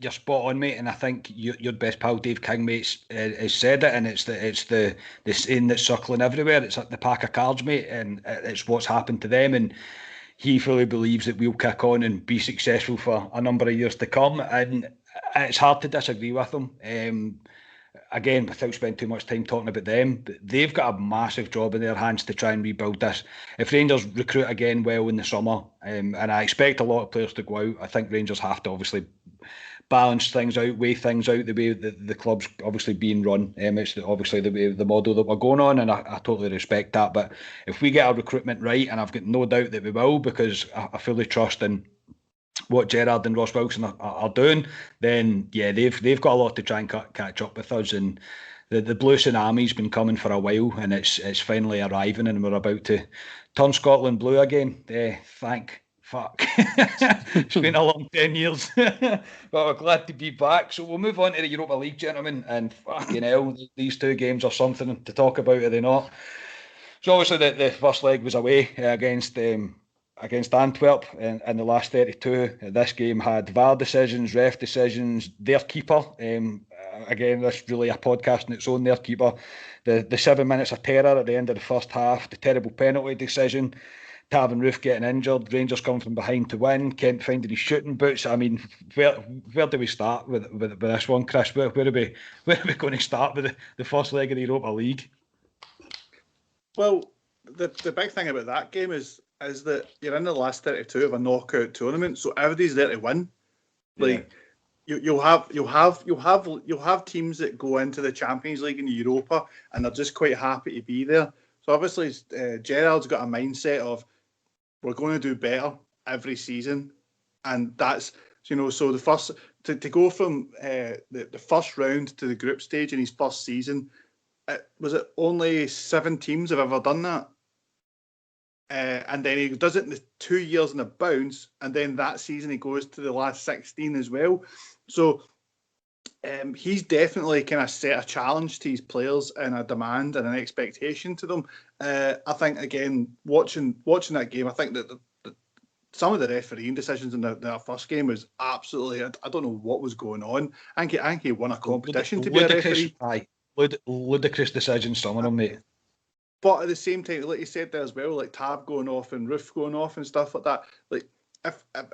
You're spot on, mate, and I think your best pal Dave King, mate, has said it, and it's the saying that's circling everywhere. It's like the pack of cards, mate, and it's what's happened to them, and he fully believes that we'll kick on and be successful for a number of years to come, and it's hard to disagree with him. Again, without spending too much time talking about them, they've got a massive job in their hands to try and rebuild this. If Rangers recruit again well in the summer, and I expect a lot of players to go out, I think Rangers have to obviously balance things out, weigh things out the way that the club's obviously being run. It's obviously the model that we're going on, and I totally respect that. But if we get our recruitment right, and I've got no doubt that we will, because I fully trust in what Gerrard and Ross Wilson are doing, then yeah, they've got a lot to try and catch up with us. And the blue tsunami's been coming for a while, and it's finally arriving, and we're about to turn Scotland blue again. Thank fuck. It's been a long 10 years, but we're glad to be back. So we'll move on to the Europa League, gentlemen, and fucking hell, these 2 games are something to talk about, are they not? So obviously the first leg was away against Antwerp in the last 32. This game had VAR decisions, ref decisions, their keeper. Again, this really a podcast in its own, their keeper. The 7 minutes of terror at the end of the first half, the terrible penalty decision, Taven Roof getting injured, Rangers coming from behind to win, Kent finding his shooting boots. I mean, where do we start with this one, Chris? Where are we going to start with the first leg of the Europa League? Well, the big thing about that game is that you're in the last 32 of a knockout tournament, so everybody's there to win. Like, you'll have teams that go into the Champions League and Europa, and they're just quite happy to be there. So obviously, Gerrard's got a mindset of, we're going to do better every season, and that's, so the first to go from the first round to the group stage in his first season, was it only 7 teams have ever done that? And then he does it in the 2 years in a bounce, and then that season he goes to the last 16 as well. So he's definitely kind of set a challenge to his players and a demand and an expectation to them. I think, again, watching that game, I think that some of the refereeing decisions in that first game was absolutely, I don't know what was going on. I think he won a competition to be a referee. Ludicrous decisions, some of them, mate. But at the same time, like you said there as well, like Tab going off and Roof going off and stuff like that. Like,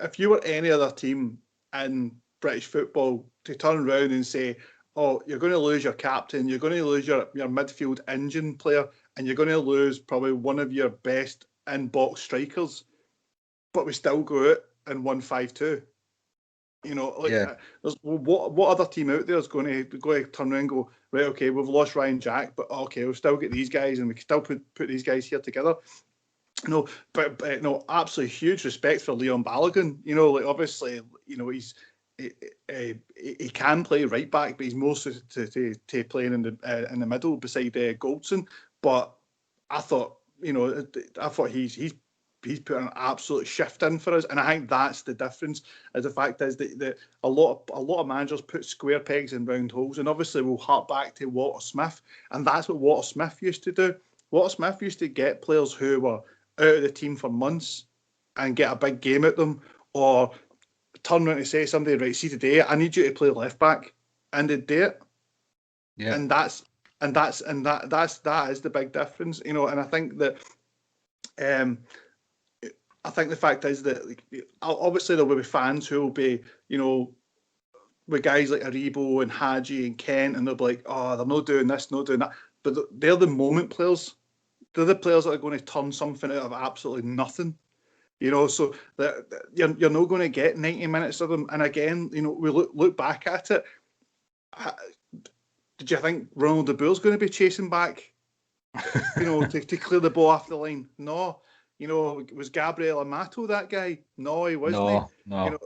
if you were any other team in British football to turn around and say, oh, you're going to lose your captain, you're going to lose your midfield engine player, and you're going to lose probably one of your best in-box strikers, but we still go out and won 5-2. What other team out there is going to turn around and go, right, okay, we've lost Ryan Jack, but okay, we'll still get these guys and we can still put these guys here together. But absolutely huge respect for Leon Balogun. Obviously, he can play right back, but he's more to playing in the middle beside Goldson. But I thought he's put an absolute shift in for us, and I think that's the difference. As the fact is that a lot of managers put square pegs in round holes, and obviously we'll hark back to Walter Smith, and that's what Walter Smith used to do. Walter Smith used to get players who were out of the team for months and get a big game at them, or turn around and say to somebody, right, see today, I need you to play left back, and they'd do it. Yeah, and that is the big difference, And I think that. I think the fact is that obviously there will be fans who will be, with guys like Aribo and Hadji and Kent, and they'll be like, oh, they're not doing this, not doing that. But they're the moment players. they're the players that are going to turn something out of absolutely nothing. You know, so you're not going to get 90 minutes of them. And again, you know, we look back at it. Did you think Ronald de Boer's going to be chasing back, you know, to clear the ball off the line? No. You know, was Gabriel Amato that guy? No, he wasn't. No.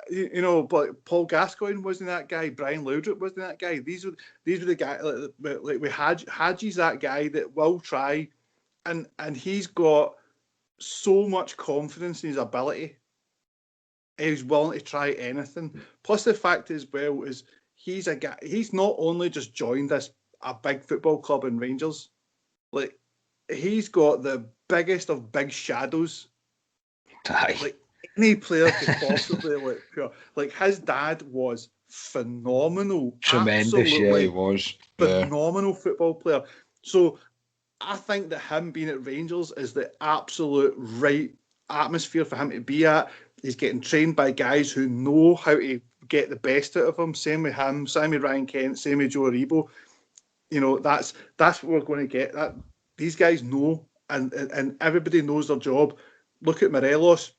You know, but Paul Gascoigne wasn't that guy. Brian Laudrup wasn't that guy. These were the guys. Like we had Hadji's that guy that will try, and he's got so much confidence in his ability. He's willing to try anything. Plus the fact as well is he's a guy. He's not only just joined a big football club in Rangers, like he's got the biggest of big shadows. Aye. Like any player could possibly look pure. Like his dad was phenomenal. Tremendous, absolutely he was. Phenomenal football player. So I think that him being at Rangers is the absolute right atmosphere for him to be at. He's getting trained by guys who know how to get the best out of him. Same with him, same with Ryan Kent, same with Joe Aribo. You know, that's what we're going to get. That these guys know, and everybody knows their job. Look at Morelos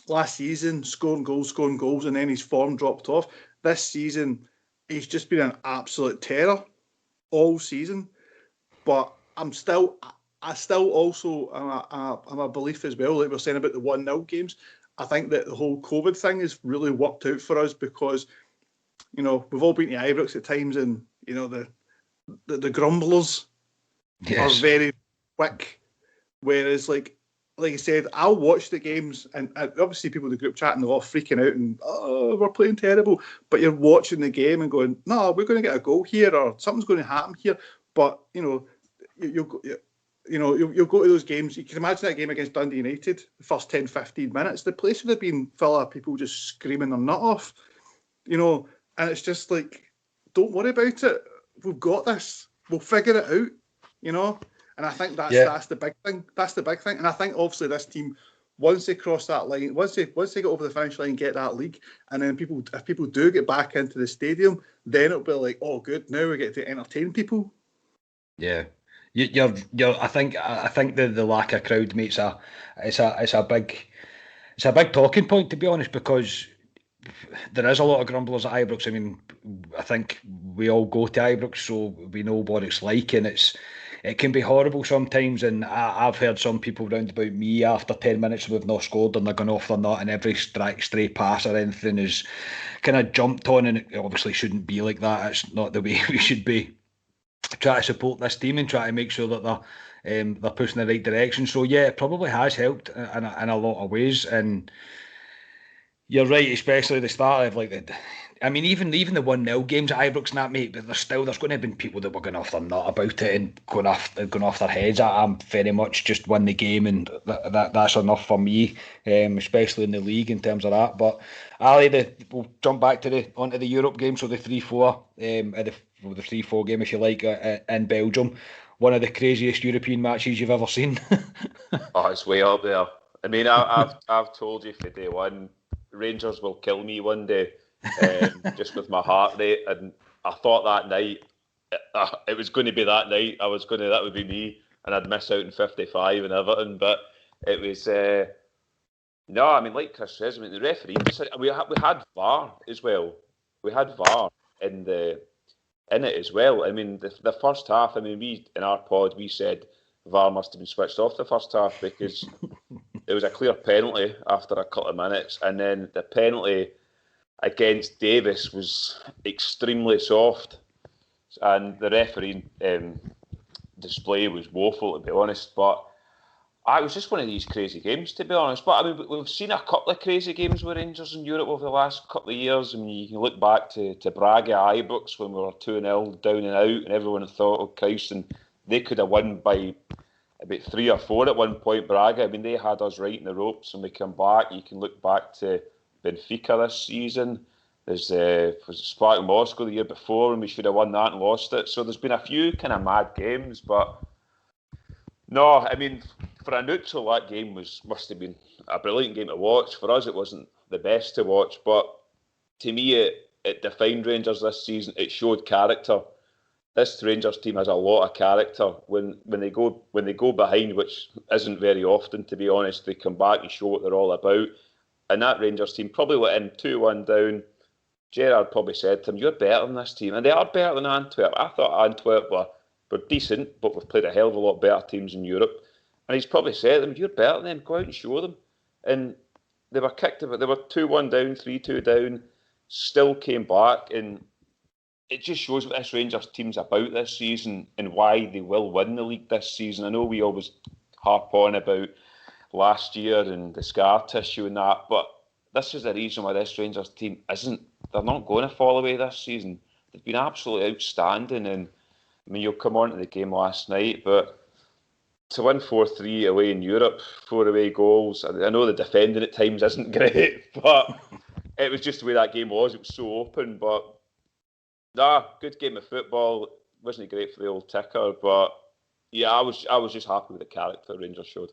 last season, scoring goals, and then his form dropped off. This season, he's just been an absolute terror all season. But I still also am a belief as well, like we're saying about the 1-0 games. I think that the whole COVID thing has really worked out for us because, you know, we've all been to Ibrox at times, and you know the grumblers are very quick. Whereas, like I said, I'll watch the games, and obviously people in the group chat and they're all freaking out and we're playing terrible. But you're watching the game and going, no, we're going to get a goal here or something's going to happen here. But you know, you'll go to those games. You can imagine that game against Dundee United, the first 10, 15 minutes. The place would have been full of people just screaming their nut off, you know. And it's just like, don't worry about it. We've got this. We'll figure it out, you know. And I think that's the big thing. That's the big thing. And I think obviously this team, once they cross that line, once they get over the finish line, get that league, and then if people do get back into the stadium, then it'll be like, oh, good. Now we get to entertain people. Yeah. You're. I think the lack of crowd makes it's a big talking point, to be honest, because there is a lot of grumblers at Ibrox. I mean, I think we all go to Ibrox, so we know what it's like, and it can be horrible sometimes. And I've heard some people round about me after 10 minutes we've not scored and they're going off their nut, and every stray pass or anything is kind of jumped on, and it obviously shouldn't be like that. It's not the way we should be. Try to support this team and try to make sure that they're pushing in the right direction. So yeah, it probably has helped in a lot of ways. And you're right, especially the start of even the 1-0 games at Ibrox and that, mate. But there's going to have been people that were going off their nut about it and going off their heads. I'm very much just win the game, and that's enough for me, especially in the league in terms of that. But Ali, we'll jump back onto the Europe game. So the 3-4, the 3-4 game, if you like, in Belgium. One of the craziest European matches you've ever seen. Oh, it's way up there. I mean, I've told you for day one, Rangers will kill me one day, just with my heart rate. And I thought that night, it was going to be that night. That would be me, and I'd miss out in 55 and Everton. But it was, no, I mean, like Chris says, I mean, the referee, we had VAR as well. We had VAR in it as well. I mean, the first half, I mean, we, in our pod, we said VAR must have been switched off the first half because it was a clear penalty after a couple of minutes, and then the penalty against Davis was extremely soft, and the refereeing display was woeful, to be honest. But it was just one of these crazy games, to be honest. But I mean, we've seen a couple of crazy games with Rangers in Europe over the last couple of years. I mean, you can look back to Braga, Ibrox, when we were 2-0 down and out, and everyone thought, oh Christ, and they could have won by about 3 or 4 at one point, Braga. I mean, they had us right in the ropes, and we come back. You can look back to Benfica this season. There's Spartak Moscow the year before, and we should have won that and lost it. So there's been a few kind of mad games, but no, I mean, for a neutral, that game must have been a brilliant game to watch. For us, it wasn't the best to watch, but to me, it defined Rangers this season. It showed character. this Rangers team has a lot of character. When they go behind, which isn't very often, to be honest, they come back and show what they're all about. And that Rangers team probably went in 2-1 down. Gerrard probably said to him, "You're better than this team," and they are better than Antwerp. I thought Antwerp were decent, but we've played a hell of a lot better teams in Europe. And he's probably said to them, "You're better than them. Go out and show them." And they were kicked. They were 2-1 down, 3-2 down, still came back, and it just shows what this Rangers team's about this season and why they will win the league this season. I know we always harp on about last year and the scar tissue and that, but this is the reason why this Rangers team isn't. They're not going to fall away this season. They've been absolutely outstanding, and I mean, you'll come on to the game last night, but to win 4-3 away in Europe, 4 away goals. I know the defending at times isn't great, but it was just the way that game was. It was so open, but good game of football. Wasn't great for the old ticker, but yeah, I was just happy with the character Rangers showed.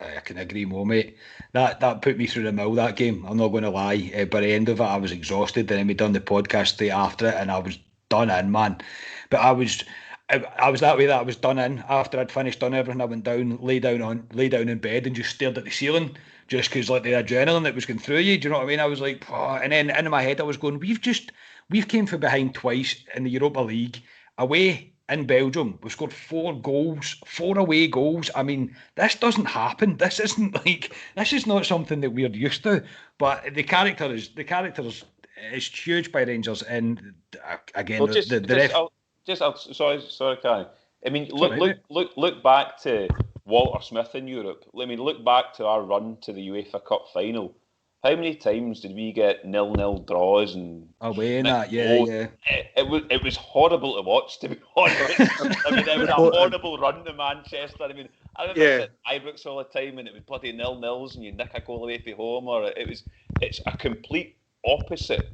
I can agree more, mate. That put me through the mill, that game. I'm not going to lie. By the end of it, I was exhausted. And then we done the podcast straight after it, and I was done in, man. But I was that way that I was done in after I'd finished done everything. I went down, lay down in bed, and just stared at the ceiling, just because like the adrenaline that was going through you. Do you know what I mean? I was like, oh. And then in my head, I was going, we've came from behind twice in the Europa League away. In Belgium, we scored 4 goals, 4 away goals. I mean, this doesn't happen. This is not something that we're used to. But the character is huge by Rangers, and again, well, sorry, Karen. I mean, look back to Walter Smith in Europe. I mean, look back to our run to the UEFA Cup final. How many times did we get 0-0 draws and away in that? Yeah. It was horrible to watch, to be honest. I mean, it was a horrible run to Manchester. I mean, I remember at Ibrox all the time, and it was bloody 0-0s, and you nick a goal away from home, or it's a complete opposite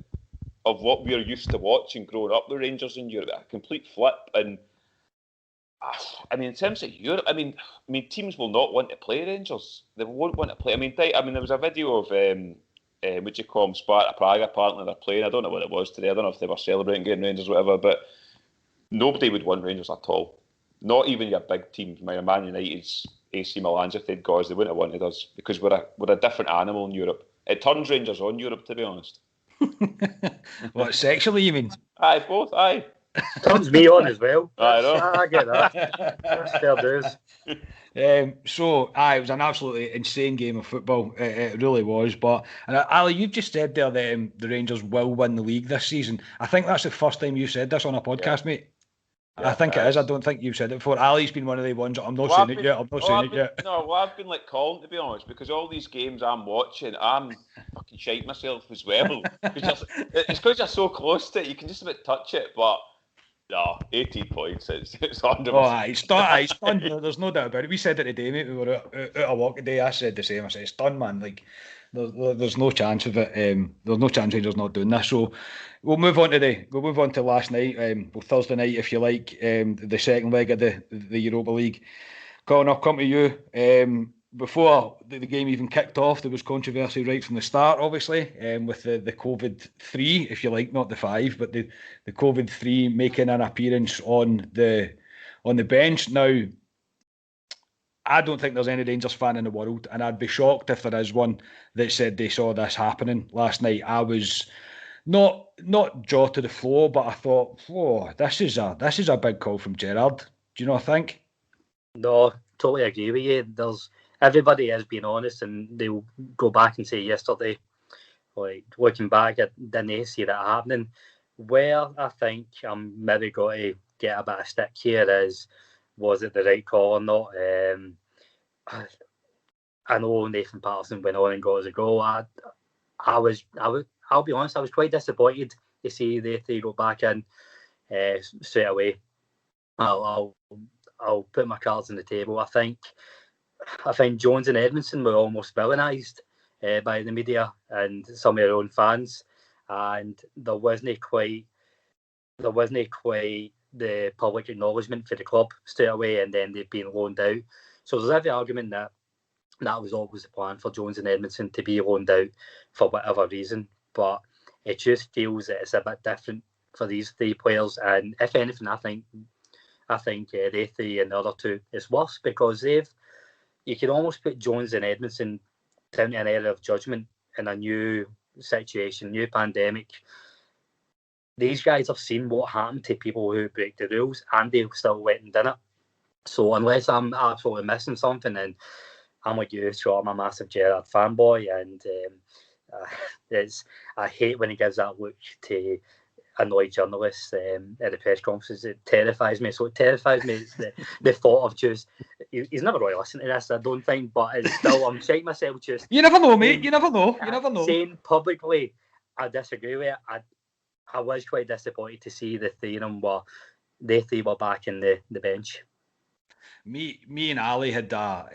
of what we're used to watching growing up with Rangers in Europe. A complete flip, and I mean, in terms of Europe, I mean, teams will not want to play Rangers. They won't want to play. I mean, there was a video of what you call them, Sparta Prague. Apparently, they're playing. I don't know what it was today. I don't know if they were celebrating getting Rangers or whatever. But nobody would want Rangers at all. Not even your big teams. Man United's, AC Milan's, if they'd got us, they wouldn't have wanted us because we're a different animal in Europe. It turns Rangers on Europe, to be honest. What, sexually, you mean? Aye, both. Aye. Turns me on as well. I know. I get that. That's fair dues. It was an absolutely insane game of football. It really was. But Ali, you've just said there that the Rangers will win the league this season. I think that's the first time you said this on a podcast, mate. I think it is. I don't think you've said it before. Ali's been one of the ones. I'm not saying it yet. No, well, I've been like Colin, to be honest, because all these games I'm watching, I'm fucking shite myself as well. It's because you're so close to it, you can just about touch it, but no, 18 points. It's 100%. Oh, it's done. There's no doubt about it. We said it today, mate. We were out a walk today. I said the same. I said it's done, man. Like there's no chance of it. There's no chance Rangers not doing this. So we'll move on to last night. Thursday night, if you like. The second leg of the Europa League. Colin, I'll come to you. Before the game even kicked off, there was controversy right from the start, obviously, with the COVID-3, if you like, not the 5, but the COVID-3 making an appearance on the bench. Now, I don't think there's any Rangers fan in the world, and I'd be shocked if there is one that said they saw this happening last night. I was not jaw to the floor, but I thought, whoa, this is a big call from Gerrard. Do you not think? No, totally agree with you. Everybody has been honest, and they'll go back and say yesterday, like looking back, didn't they see that happening? Where I think I'm maybe got to get a bit of stick here is, was it the right call or not? I know Nathan Patterson went on and got us a goal. I'll be honest, I was quite disappointed to see they go back in straight away. I'll put my cards on the table. I think Jones and Edmondson were almost villainised by the media and some of their own fans, and there wasn't quite the public acknowledgement for the club straight away, and then they've been loaned out. So there's every argument that was always the plan for Jones and Edmondson to be loaned out for whatever reason, but it just feels that it's a bit different for these three players. And if anything, I think they three and the other two is worse, because you can almost put Jones and Edmondson down to an area of judgment in a new situation, new pandemic. These guys have seen what happened to people who break the rules, and they still went and done it. So unless I'm absolutely missing something, and I'm like you, so I'm a massive Gerrard fanboy, and I hate when he gives that look to annoyed journalists at the press conferences. It terrifies me. So it terrifies me the thought of just he's never really listened to this, I don't think, but it's still I'm shaking myself just. You never know, mate. You never know. You never know. Saying publicly, I disagree with it. I was quite disappointed to see the three of them were back in the bench. Me and Ali had that.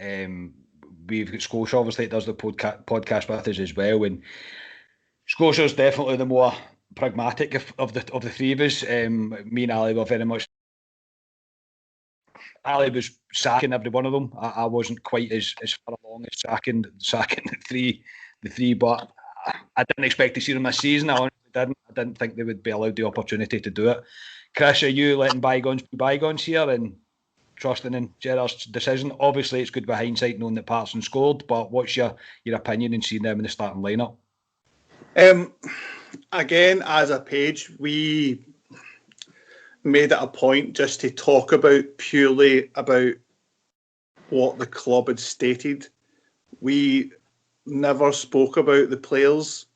We've got Scotia, obviously, that does the podcast with us as well, and Scotia's definitely the more pragmatic of the three of us. Me and Ali were very much. Ali was sacking every one of them. I wasn't quite as far along as sacking the three, but I didn't expect to see them this season. I honestly didn't. I didn't think they would be allowed the opportunity to do it. Chris, are you letting bygones be bygones here and trusting in Gerrard's decision? Obviously, it's good with hindsight knowing that Patterson scored, but what's your opinion in seeing them in the starting lineup? Again, as a page, we made it a point just to talk purely about what the club had stated. We never spoke about the players.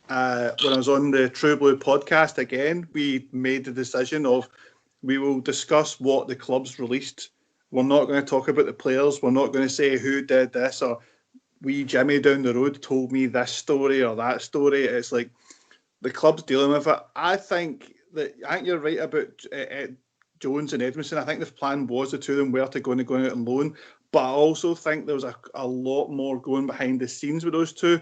When I was on the True Blue podcast again, we made the decision of we will discuss what the club's released. We're not going to talk about the players. We're not going to say who did this or wee Jimmy down the road told me this story or that story. It's like the club's dealing with it. I think you're right about Jones and Edmondson. I think the plan was the two of them were to go out on loan, but I also think there was a lot more going behind the scenes with those two,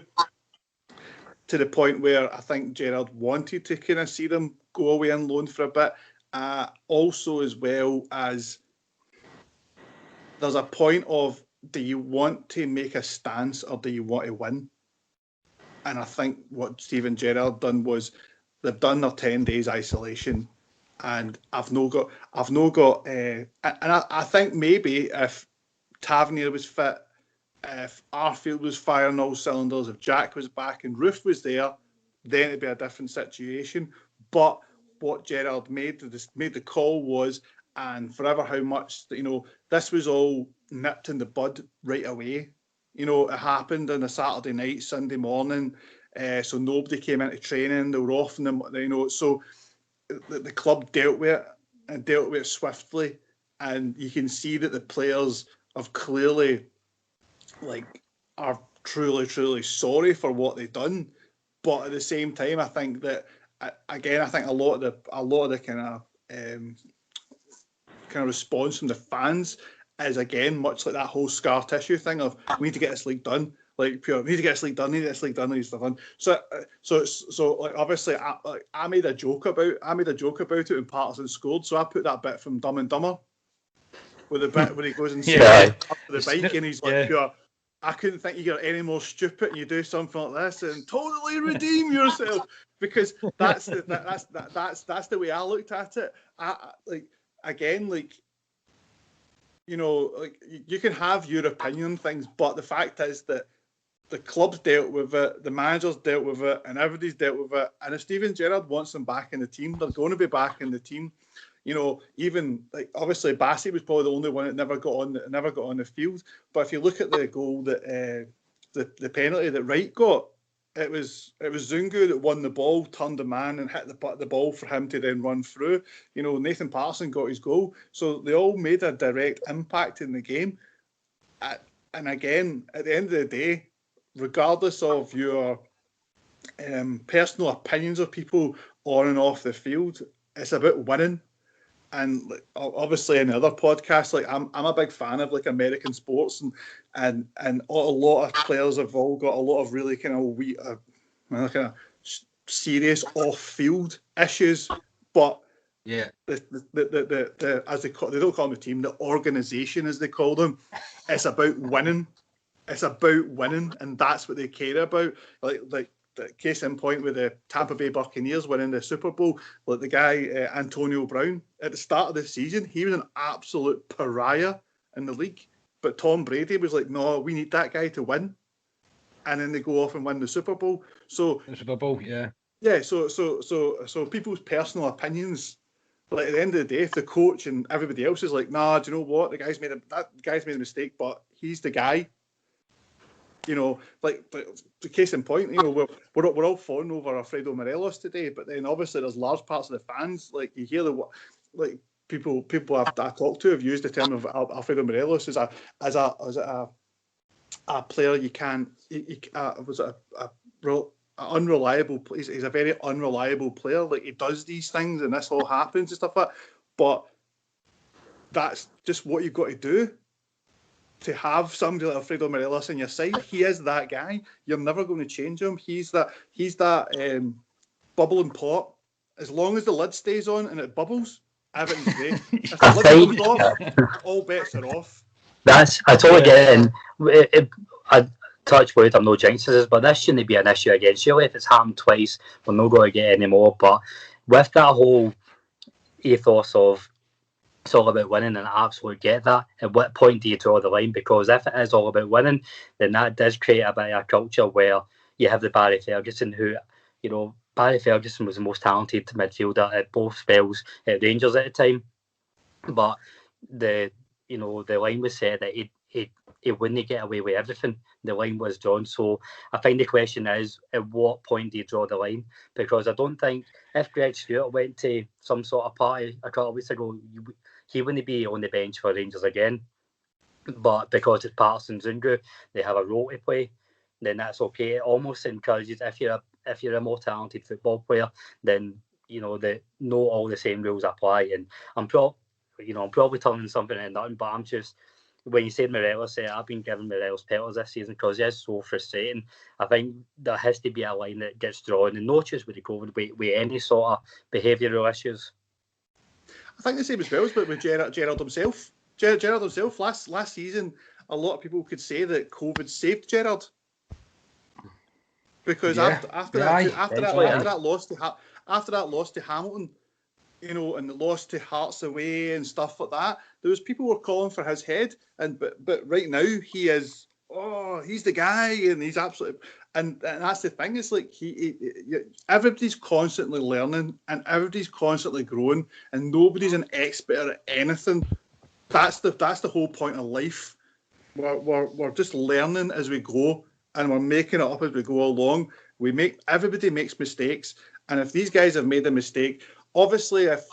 to the point where I think Gerrard wanted to kind of see them go away on loan for a bit. Also, as well as there's a point of, do you want to make a stance or do you want to win? And I think what Steven Gerrard done was they've done their 10 days isolation, and I've no got. And I think maybe if Tavernier was fit, if Arfield was firing all cylinders, if Jack was back and Roof was there, then it'd be a different situation. But what Gerrard made the call was, and forever how much, this was all nipped in the bud right away. It happened on a Saturday night, Sunday morning, so nobody came into training. They were off them, so the club dealt with it and dealt with it swiftly. And you can see that the players have clearly, are truly, truly sorry for what they've done. But at the same time, I think that, again, a lot of the kind of response from the fans is, again, much like that whole scar tissue thing of, we need to get this league done. We need to get this league done. So obviously, I made a joke about it when Patterson scored. So I put that bit from Dumb and Dumber, with the bit where he goes and says up to the bike, and he's like, I couldn't think you got any more stupid, and you do something like this and totally redeem yourself, because that's the way I looked at it. You can have your opinion on things, but the fact is that the club's dealt with it, the manager's dealt with it, and everybody's dealt with it. And if Steven Gerrard wants them back in the team, they're going to be back in the team. Even obviously Bassey was probably the only one that never got on the field. But if you look at the goal that the penalty that Wright got, it was Zungu that won the ball, turned the man and hit the ball for him to then run through. Nathan Patterson got his goal, so they all made a direct impact in the game. And again, at the end of the day, regardless of your personal opinions of people on and off the field, it's about winning. And obviously in the other podcasts, I'm a big fan of American sports, and a lot of players have all got a lot of really kind of serious off-field issues. But yeah, the as they don't call them the team, the organisation as they call them, it's about winning. It's about winning, and that's what they care about. case in point with the Tampa Bay Buccaneers winning the Super Bowl, like the guy Antonio Brown at the start of the season, he was an absolute pariah in the league. But Tom Brady was like, no, we need that guy to win, and then they go off and win the Super Bowl. So the Super Bowl, yeah. So people's personal opinions. Like at the end of the day, if the coach and everybody else is like, nah, do you know what? That guy's made a mistake, but he's the guy. You know, like the case in point, you know, we're all fawning over Alfredo Morelos today, but then obviously there's large parts of the fans, like you hear like people I talked to have used the term of Alfredo Morelos as a player you can't. Unreliable. He's a very unreliable player. Like he does these things, and this all happens and stuff like that. But that's just what you've got to do to have somebody like Alfredo Morelos on your side. He is that guy. You're never going to change him. He's that bubbling pot. As long as the lid stays on and it bubbles, everything's great. If the lid comes off, all bets are off. I totally get it. I touch wood, I'm no jinxes, but this shouldn't be an issue again. Surely if it's happened twice, we're not going to get any more. But with that whole ethos of it's all about winning, and I absolutely get that, at what point do you draw the line? Because if it is all about winning, then that does create a bit of a culture where you have the Barry Ferguson, who, you know, Barry Ferguson was the most talented midfielder at both spells at Rangers at the time. But the line was set that he wouldn't get away with everything. The line was drawn. So I think the question is, at what point do you draw the line? Because I don't think if Greg Stewart went to some sort of party a couple of weeks ago, he wouldn't be on the bench for Rangers again. But because it's Patterson Zungu, they have a role to play, then that's okay. It almost encourages, if you're a more talented football player, then not all the same rules apply. And I'm probably turning something into nothing, but I'm just, when you said Morelos, I've been giving Morelos petals this season because he is so frustrating. I think there has to be a line that gets drawn, and not just with the COVID, with any sort of behavioural issues. I think the same as well as with Gerrard himself. Gerrard himself last season, a lot of people could say that COVID saved Gerrard because after that loss to Hamilton, you know, and the loss to Hearts away and stuff like that, there was people were calling for his head, but right now he's the guy, and he's absolutely, and that's the thing. It's like everybody's constantly learning and everybody's constantly growing, and nobody's an expert at anything. That's the whole point of life. We're just learning as we go, and we're making it up as we go along. Everybody makes mistakes, and if these guys have made a mistake, obviously, if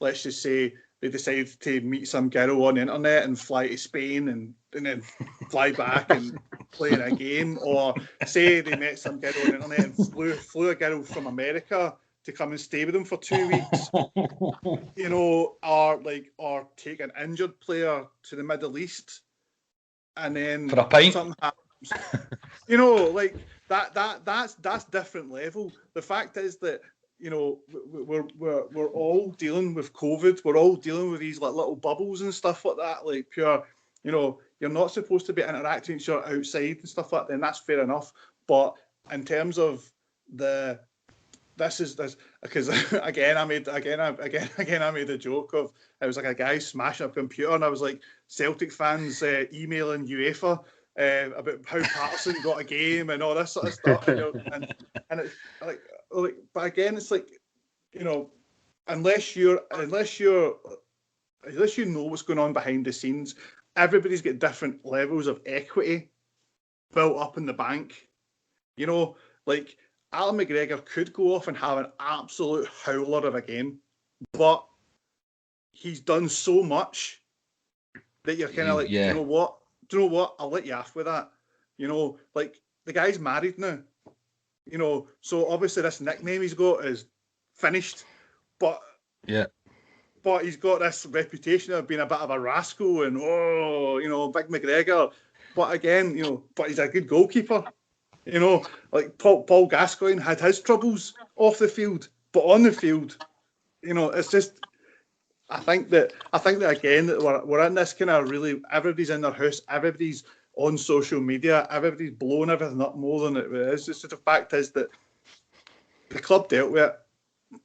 let's just say they decide to meet some girl on the internet and fly to Spain and then fly back and play in a game, or say they met some girl on the internet and flew a girl from America to come and stay with them for 2 weeks, or take an injured player to the Middle East, and then for a pint. Something happens. That's different level. The fact is that we're all dealing with COVID. We're all dealing with these little bubbles and stuff like that. Like pure, you're not supposed to be interacting with each other outside and stuff like that. Then that's fair enough. But in terms of this because again I made a joke of it was like a guy smashing a computer, and I was like Celtic fans emailing UEFA about how Patterson got a game and all this sort of stuff, and it's like, but again, it's like, unless you know what's going on behind the scenes, everybody's got different levels of equity built up in the bank. Like Alan McGregor could go off and have an absolute howler of a game, but he's done so much that you're kind of like, yeah. Do you know what? I'll let you off with that. Like the guy's married now. So obviously this nickname he's got is finished, but he's got this reputation of being a bit of a rascal and big McGregor. But again, but he's a good goalkeeper. Like Paul Gascoigne had his troubles off the field, but on the field, it's just. I think that again that we're in this kind of really, everybody's in their house, everybody's on social media. Everybody's blowing everything up more than it is. It's just the fact is that the club dealt with it.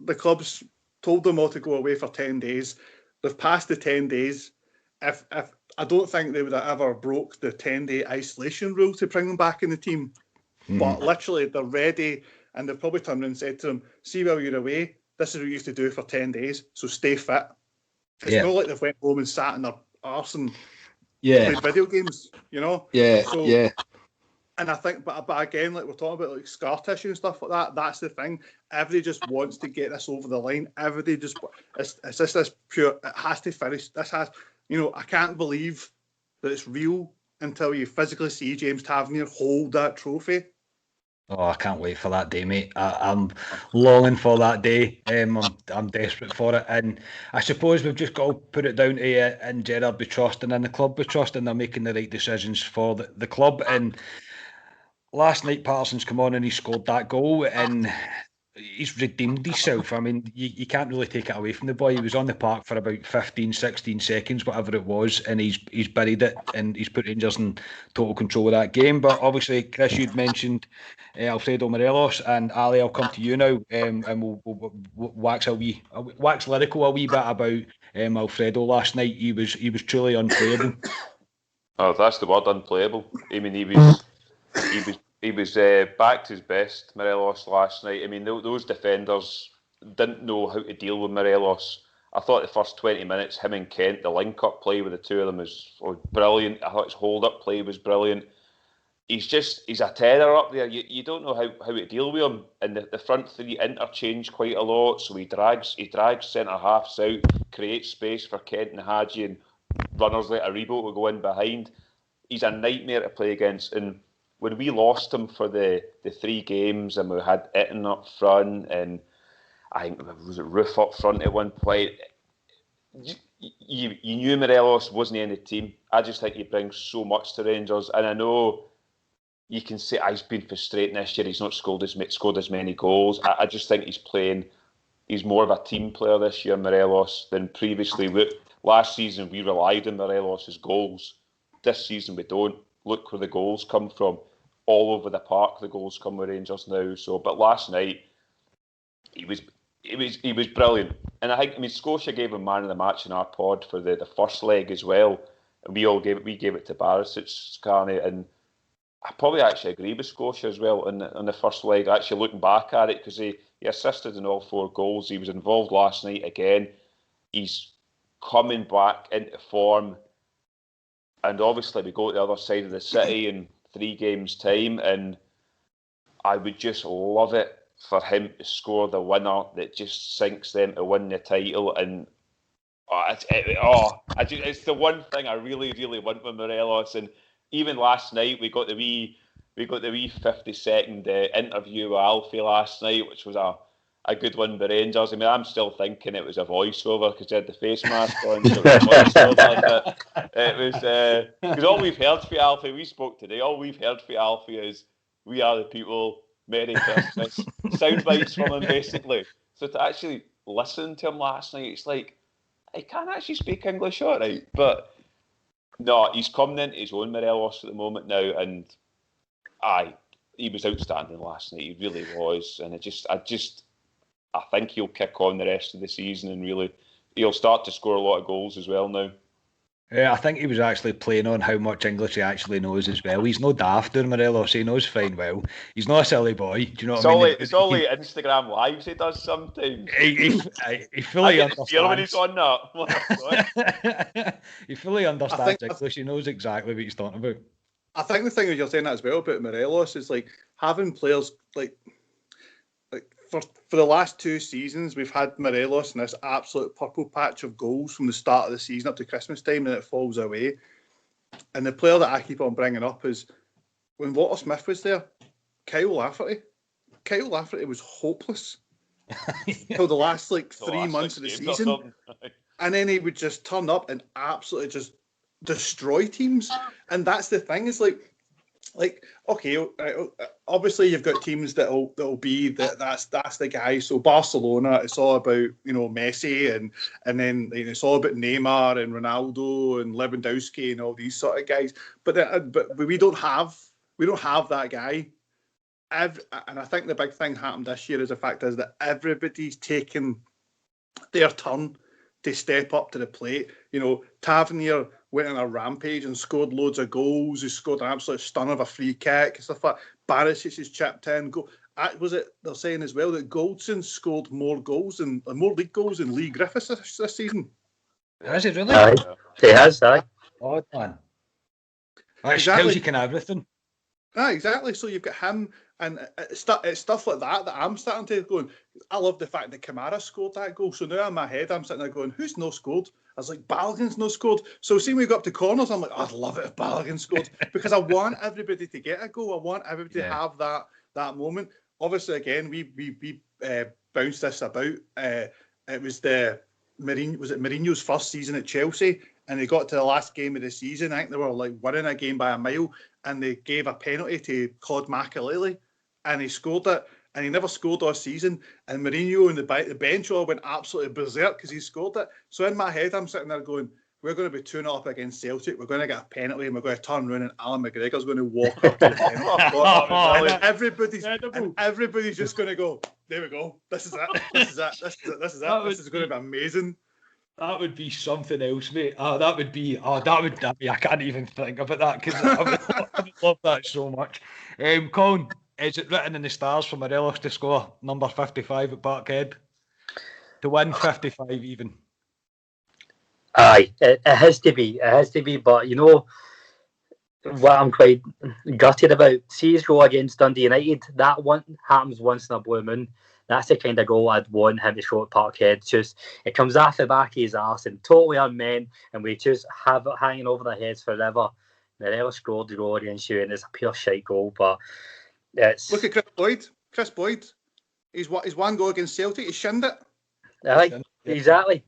The club's told them all to go away for 10 days. They've passed the 10 days. If I don't think they would have ever broke the 10-day isolation rule to bring them back in the team. But literally, they're ready, and they've probably turned around and said to them, see, while you're away, this is what you used to do for 10 days, so stay fit. It's not like they've went home and sat in their arse and played video games, you know? And I think, but again, like we're talking about like scar tissue and stuff like that, that's the thing. Everybody just wants to get this over the line. Everybody just, it's just this pure, it has to finish. This has, I can't believe that it's real until you physically see James Tavernier hold that trophy. Oh, I can't wait for that day, mate. I'm longing for that day. I'm desperate for it. And I suppose we've just got to put it down to and Gerrard we trust, and in the club we trust, and they're making the right decisions for the club. And last night, Patterson's come on and he scored that goal, and he's redeemed himself. I mean, you can't really take it away from the boy. He was on the park for about 15, 16 seconds, whatever it was, and he's buried it, and he's put Rangers in total control of that game. But obviously, Chris, you'd mentioned Alfredo Morelos, and Ali, I'll come to you now, and we'll wax lyrical a wee bit about Alfredo last night. He was truly unplayable. Oh, that's the word, unplayable. I mean, he was back to his best, Morelos, last night. I mean, those defenders didn't know how to deal with Morelos. I thought the first 20 minutes, him and Kent, the link-up play with the two of them was brilliant. I thought his hold-up play was brilliant. He's a terror up there. You don't know how to deal with him. And the front three interchange quite a lot, so he drags centre-halves out, creates space for Kent and Hadji, and runners like Aribo will go in behind. He's a nightmare to play against. And when we lost him for the 3 games, and we had Itten up front, and I think was it Roof up front at one point, you knew Morelos wasn't in the team. I just think he brings so much to Rangers, and I know you can say he's been frustrating this year. He's not scored as many goals. I just think he's more of a team player this year, Morelos, than previously. Last season we relied on Morelos' goals. This season we don't. Look where the goals come from. All over the park, the goals come with Rangers now. But last night he was brilliant, and I think Scotia gave him man of the match in our pod for the first leg as well, and we gave it to Barisic, Scarney, and I probably actually agree with Scotia as well on the first leg. Actually looking back at it, because he assisted in all 4 goals. He was involved last night again. He's coming back into form. And obviously we go to the other side of the city in 3 games' time, and I would just love it for him to score the winner that just sinks them to win the title. And it's the one thing I really, really want with Morelos. And even last night we got the wee 50-second interview with Alfie last night, which was a good one by Rangers. I mean, I'm still thinking it was a voiceover because they had the face mask on, so it was a voiceover. But it was because all we've heard for Alfie, we spoke today. All we've heard for Alfie is "We are the people, Merry Christmas," sound bites from him basically. So to actually listen to him last night, it's like I can't actually speak English, all right, but no, he's coming into his own, Morelos, at the moment now, and he was outstanding last night. He really was, and I think he'll kick on the rest of the season, and really he'll start to score a lot of goals as well now. Yeah, I think he was actually playing on how much English he actually knows as well. He's no daft, Morelos. He knows fine well. He's not a silly boy. Do you know what I mean? It's only Instagram lives he does sometimes. He fully understands. When he's on that. He fully understands English. He knows exactly what he's talking about. I think the thing that you're saying that as well about Morelos is like having players like for the last 2 seasons, we've had Morelos in this absolute purple patch of goals from the start of the season up to Christmas time, and it falls away. And the player that I keep on bringing up is when Walter Smith was there, Kyle Lafferty. Kyle Lafferty was hopeless until the last 3 months of the season. And then he would just turn up and absolutely just destroy teams. And that's the thing, is like like, okay, obviously you've got teams that'll be that's the guy. So Barcelona, it's all about Messi, and then it's all about Neymar and Ronaldo and Lewandowski and all these sort of guys. But we don't have that guy. And I think the big thing happened this year is the fact is that everybody's taken their turn to step up to the plate. Tavernier went on a rampage and scored loads of goals. He scored an absolute stunner of a free kick and stuff like that. Barisic has chipped in. They're saying as well that Goldson scored more league goals than Lee Griffiths this season. Has he really? He has, aye. Odd, man. That Exactly. tells you can everything. Exactly. So you've got him, and it's stuff like that I'm starting to going. I love the fact that Kamara scored that goal. So now in my head, I'm sitting there going, who's no scored? I was like, Balogun's no scored. So see, when we go up to corners, I'm like, I'd love it if Balogun scored because I want everybody to get a goal. I want everybody to have that moment. Obviously, again, we bounced this about. It was Mourinho's first season at Chelsea, and they got to the last game of the season. I think they were like winning a game by a mile, and they gave a penalty to Claude Makelele, and he scored it, and he never scored all season. And Mourinho and the bench all went absolutely berserk because he scored it. So in my head, I'm sitting there going, we're going to be 2-0 up against Celtic. We're going to get a penalty, and we're going to turn around, and Alan McGregor's going to walk up to the penalty. And everybody's just going to go, there we go. This is it. This is it. This is going to be amazing. That would be something else, mate. That would be. I can't even think about that because I would love that so much. Colin, is it written in the stars for Morelos to score number 55 at Parkhead? To win 55 even? Aye, it has to be. It has to be. But what I'm quite gutted about, see his goal against Dundee United, that one happens once in a blue moon. That's the kind of goal I'd want him to show at Parkhead. Just it comes off the back of his arse and totally unmeant, and we just have it hanging over their heads forever. Morelos scored the goal against you, and it's a pure shite goal. But it's look at Chris Boyd. Chris Boyd, he's one goal against Celtic. He shinned it. Aye, exactly.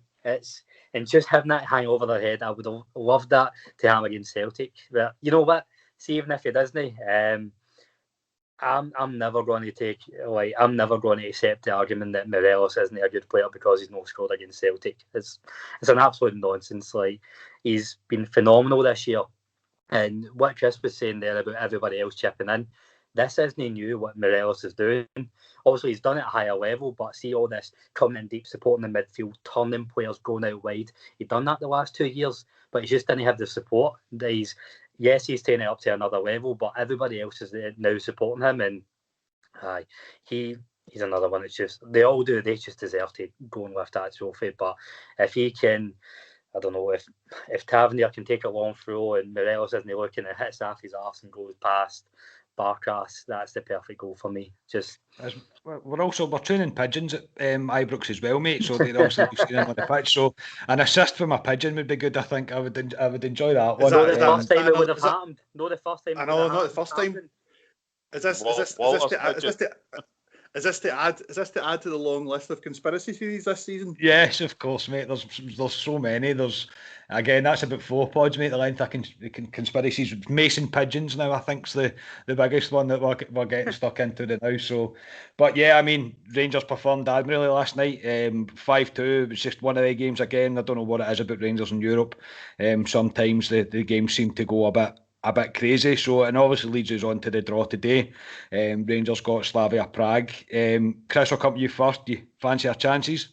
And just having that hang over their head, I would have loved that to happen against Celtic. But you know what? See, even if he doesn't, I'm never going to accept the argument that Morelos isn't a good player because he's not scored against Celtic. It's an absolute nonsense. Like, he's been phenomenal this year. And what Chris was saying there about everybody else chipping in, this isn't new what Morelos is doing. Obviously, he's done it at a higher level, but see all this coming in deep, supporting the midfield, turning players, going out wide. He's done that the last 2 years, but he just didn't have the support. He's taking it up to another level, but everybody else is now supporting him, and he's another one. It's just, they all do, they just deserve to go and lift that trophy. But if he can, I don't know, if Tavernier can take a long throw and Morelos isn't looking, it hits off his arse and goes past Barkas, that's the perfect goal for me. We're training pigeons at Ibrox as well, mate. So they're obviously seen him on the pitch. So an assist from a pigeon would be good. I think I would enjoy that one. Not the first time it would have happened. Not the first time. I know, not the first time. Is this to add to the long list of conspiracy theories this season? Yes, of course, mate. There's so many. Again, that's about 4 pods, mate. The length of conspiracies. Mason pigeons now, I think's the biggest one that we're getting stuck into now. So, but yeah, I mean, Rangers performed admirably last night. 5-2. It was just one of the games again. I don't know what it is about Rangers in Europe. Sometimes the games seem to go a bit crazy. So, and obviously leads us on to the draw today. Rangers got Slavia Prague. Chris, I'll come to you first. Do you fancy our chances?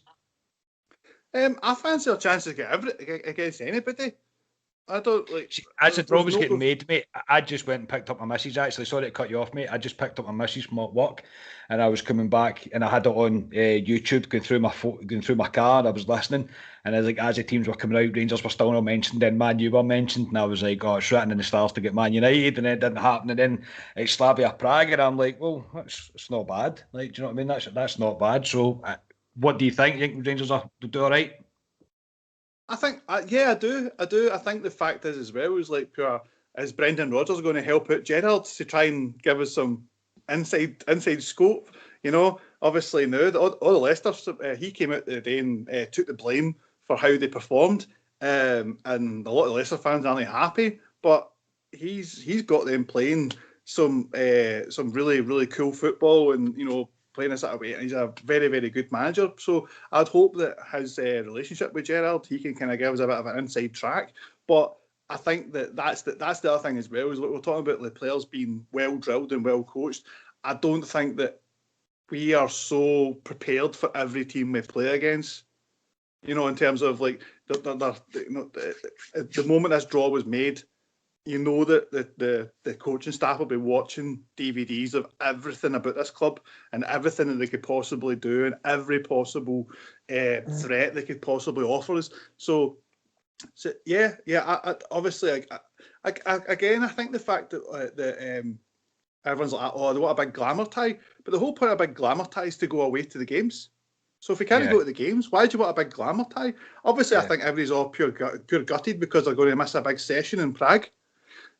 I fancy our chances against anybody. I don't like. As the draw was getting made, mate, I just went and picked up my missus. Actually, sorry to cut you off, mate. I just picked up my missus from work, and I was coming back, and I had it on YouTube, going through my car. And I was listening, and I was like, as the teams were coming out, Rangers were still not mentioned. Then Man U were mentioned, and I was like, oh, it's written in the stars to get Man United, and it didn't happen. And then it's Slavia Prague, and I'm like, well, it's not bad. Like, do you know what I mean? That's not bad. So, what do you think? You think Rangers will do all right? I think, yeah, I do. I think the fact is as well is like, is Brendan Rodgers going to help out Gerrard to try and give us some inside scope? You know, obviously now all the Leicester, he came out the day and took the blame for how they performed, and a lot of Leicester fans aren't happy. But he's got them playing some really, really cool football, and playing a sort of way. And he's a very, very good manager. So I'd hope that his relationship with Gerrard, he can kind of give us a bit of an inside track. But I think that's the other thing as well. Is like we're talking about the players being well drilled and well coached. I don't think that we are so prepared for every team we play against. In terms of like the moment this draw was made, that the coaching staff will be watching DVDs of everything about this club and everything that they could possibly do and every possible threat they could possibly offer us. So yeah. Obviously, again, I think the fact that everyone's like, oh, they want a big glamour tie, but the whole point of a big glamour tie is to go away to the games. So if we can't go to the games, why do you want a big glamour tie? Obviously, I think everybody's all pure gutted because they're going to miss a big session in Prague.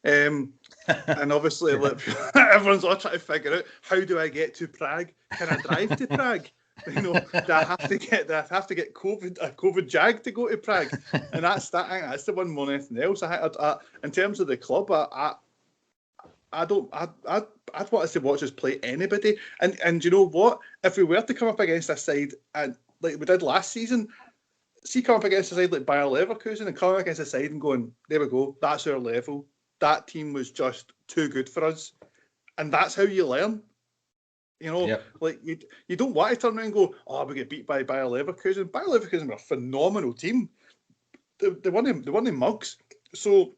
And obviously, everyone's all trying to figure out, how do I get to Prague? Can I drive to Prague? Do I have to get a COVID jag to go to Prague? And that's that. I think that's the one more than anything else. In terms of the club, I'd want us to watch us play anybody. And you know what? If we were to come up against a side, and like we did last season, come up against a side like Bayer Leverkusen and come up against a side and going, there we go, that's our level. That team was just too good for us. And that's how you learn. Like you don't want to turn around and go, oh, we get beat by Bayer Leverkusen. Bayer Leverkusen were a phenomenal team. They won the mugs. So,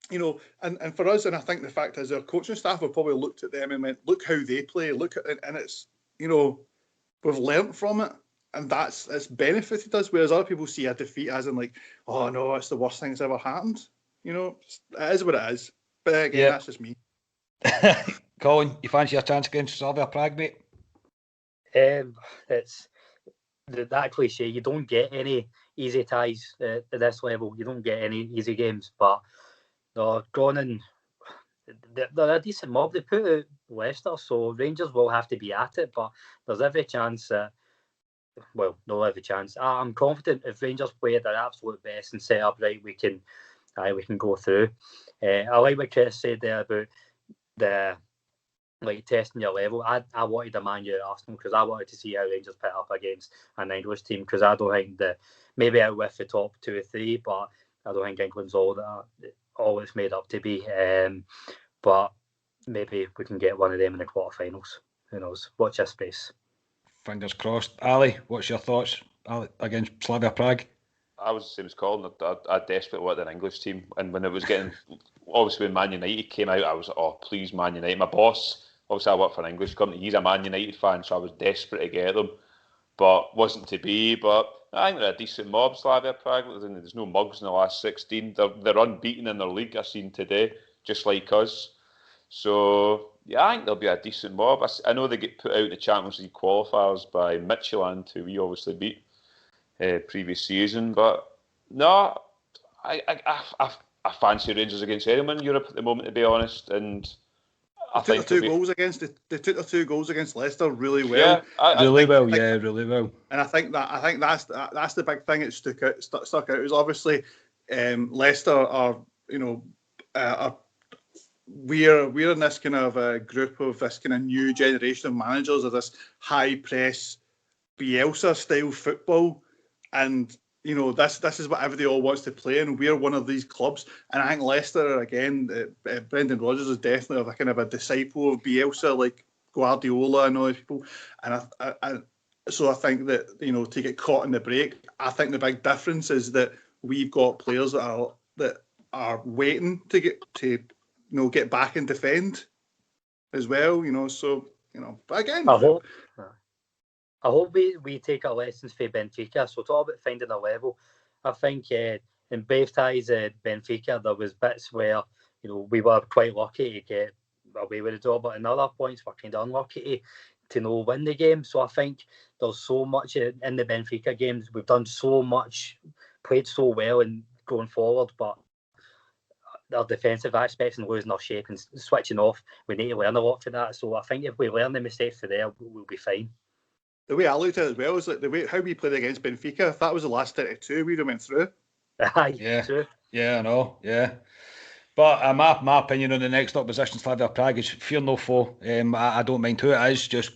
and for us, and I think the fact is our coaching staff have probably looked at them and went, look how they play, and it's, we've learnt from it, and it's benefited us, whereas other people see a defeat as in like, oh no, it's the worst thing that's ever happened. It is what it is. But again, that's just me. Colin, you fancy a chance against Slavia Prague, mate? It's that cliche. You don't get any easy ties at this level. You don't get any easy games, but Groningen, they're a decent mob. They put out Leicester, so Rangers will have to be at it, but there's every chance that, well, no every chance. I'm confident if Rangers play at their absolute best and set up right, we can go through. I like what Chris said there about the testing your level. I wanted a Man U at Arsenal because I wanted to see how Rangers put up against an English team, because I don't think maybe out with the top 2 or 3, but I don't think England's all it's made up to be. But maybe we can get one of them in the quarterfinals. Who knows? Watch this space. Fingers crossed. Ali, what's your thoughts against Slavia Prague? I was the same as Colin. I desperately wanted an English team, and when it was getting, obviously when Man United came out, I was like, oh please Man United. My boss, obviously I work for an English company, he's a Man United fan, so I was desperate to get them, but wasn't to be. But I think they're a decent mob, Slavia Prague. There's no mugs in the last 16. They're unbeaten in their league, I've seen today, just like us. So yeah, I think they'll be a decent mob. I know they get put out in the Champions League qualifiers by Midtjylland, who we obviously beat previous season, but no, I fancy Rangers against anyone in Europe at the moment, to be honest. And they took their 2 goals against Leicester really well. Yeah, really well. And I think that's the big thing that stuck out. Is obviously Leicester are we're in this kind of group of this kind of new generation of managers of this high press Bielsa style football. And this is what everybody all wants to play, and we're one of these clubs. And I think Leicester, again, Brendan Rodgers is definitely a kind of a disciple of Bielsa, like Guardiola and all these people. And so I think that to get caught in the break, I think the big difference is that we've got players that are waiting to get back and defend as well. So but again, I hope we take our lessons from Benfica. So talk about finding a level. I think in both ties at Benfica, there was bits where we were quite lucky to get away with the draw, but in other points we're kind of unlucky to win the game. So I think there's so much in the Benfica games. We've done so much, played so well, and going forward, but our defensive aspects and losing our shape and switching off, we need to learn a lot for that. So I think if we learn the mistakes for there, we'll be fine. The way I looked at it as well is like the way how we played against Benfica. If that was the last 32, we'd have went through. Yeah, true. Yeah, I know. Yeah, But my opinion on the next opposition, Slavia Prague, is fear no foe. I don't mind who it is. Just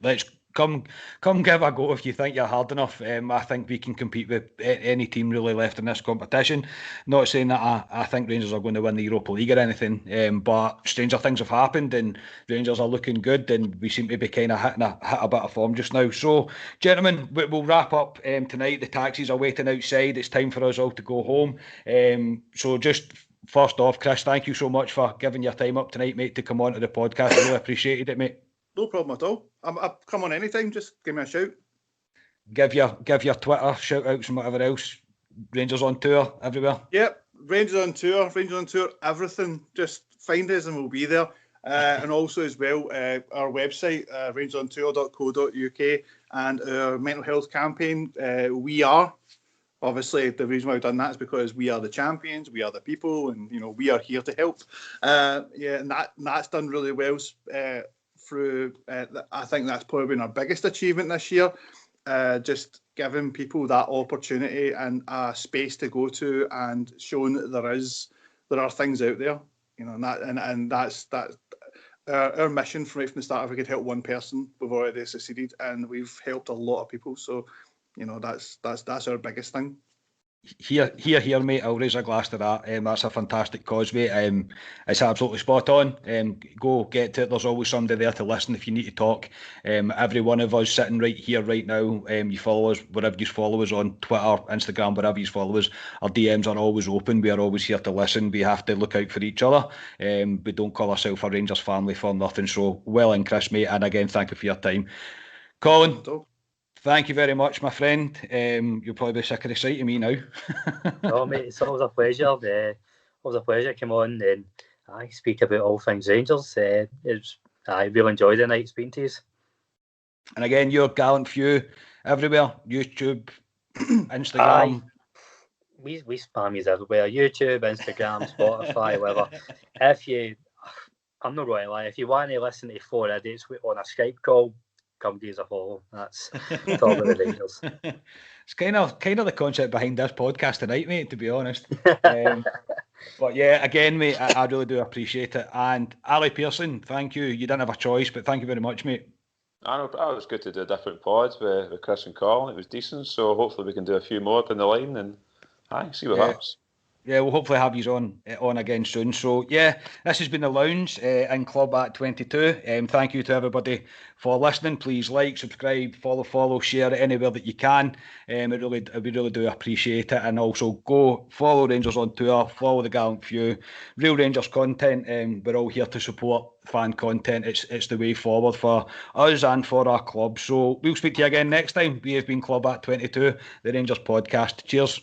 let's come give a go if you think you're hard enough. I think we can compete with any team really left in this competition. Not saying that I think Rangers are going to win the Europa League or anything, but stranger things have happened and Rangers are looking good and we seem to be kind of hit a bit of form just now. So, gentlemen, we'll wrap up tonight. The taxis are waiting outside. It's time for us all to go home. So just first off, Chris, thank you so much for giving your time up tonight, mate, to come on to the podcast. I really appreciated it, mate. No problem at all. I'll come on anytime. Just give me a shout. Give your Twitter shout outs and whatever else. Rangers on tour everywhere. Yep, Rangers on tour, everything. Just find us and we'll be there. And also as well, our website, rangersontour.co.uk, and our mental health campaign, We Are. Obviously, the reason why we've done that is because we are the champions, we are the people, and we are here to help. And that's done really well through. I think that's probably been our biggest achievement this year. Just giving people that opportunity and a space to go to, and showing that there are things out there. And that's our mission from the start. If we could help one person, we've already succeeded, and we've helped a lot of people. So. That's our biggest thing. Here, mate. I'll raise a glass to that. That's a fantastic cause, mate. It's absolutely spot on. Go get to it. There's always somebody there to listen if you need to talk. Every one of us sitting right here, right now. You follow us wherever you follow us on Twitter, Instagram, wherever you follow us. Our DMs are always open. We are always here to listen. We have to look out for each other. We don't call ourselves a Rangers family for nothing. So well in, Chris, mate. And again, thank you for your time, Colin. Thank you very much, my friend. You'll probably be sick of the sight of me now. No, mate, it's always a pleasure. Always a pleasure to come on and I speak about all things Rangers. I really enjoyed the night speaking to you. And again, you're Gallant Few everywhere. YouTube, Instagram. We spam you everywhere. YouTube, Instagram, Spotify, whatever. I'm not going to lie, if you want to listen to 4 idiots on a Skype call, come give us a follow. That's top of the Rangers. It's kind of the concept behind this podcast tonight, mate, to be honest. But yeah, again, mate, I really do appreciate it. And Ali Pearson, thank you. You didn't have a choice, but thank you very much, mate. I know, it was good to do a different pod with Chris and Colin. It was decent, so hopefully we can do a few more down the line and see what happens. Yeah, we'll hopefully have you on again soon. So yeah, this has been the Lounge in Club at 22. Thank you to everybody for listening. Please like, subscribe, follow, share it anywhere that you can. We really do appreciate it. And also go follow Rangers on tour, follow the Gallant Few, real Rangers content. We're all here to support fan content. It's the way forward for us and for our club. So we'll speak to you again next time. We have been Club at 22, the Rangers podcast. Cheers.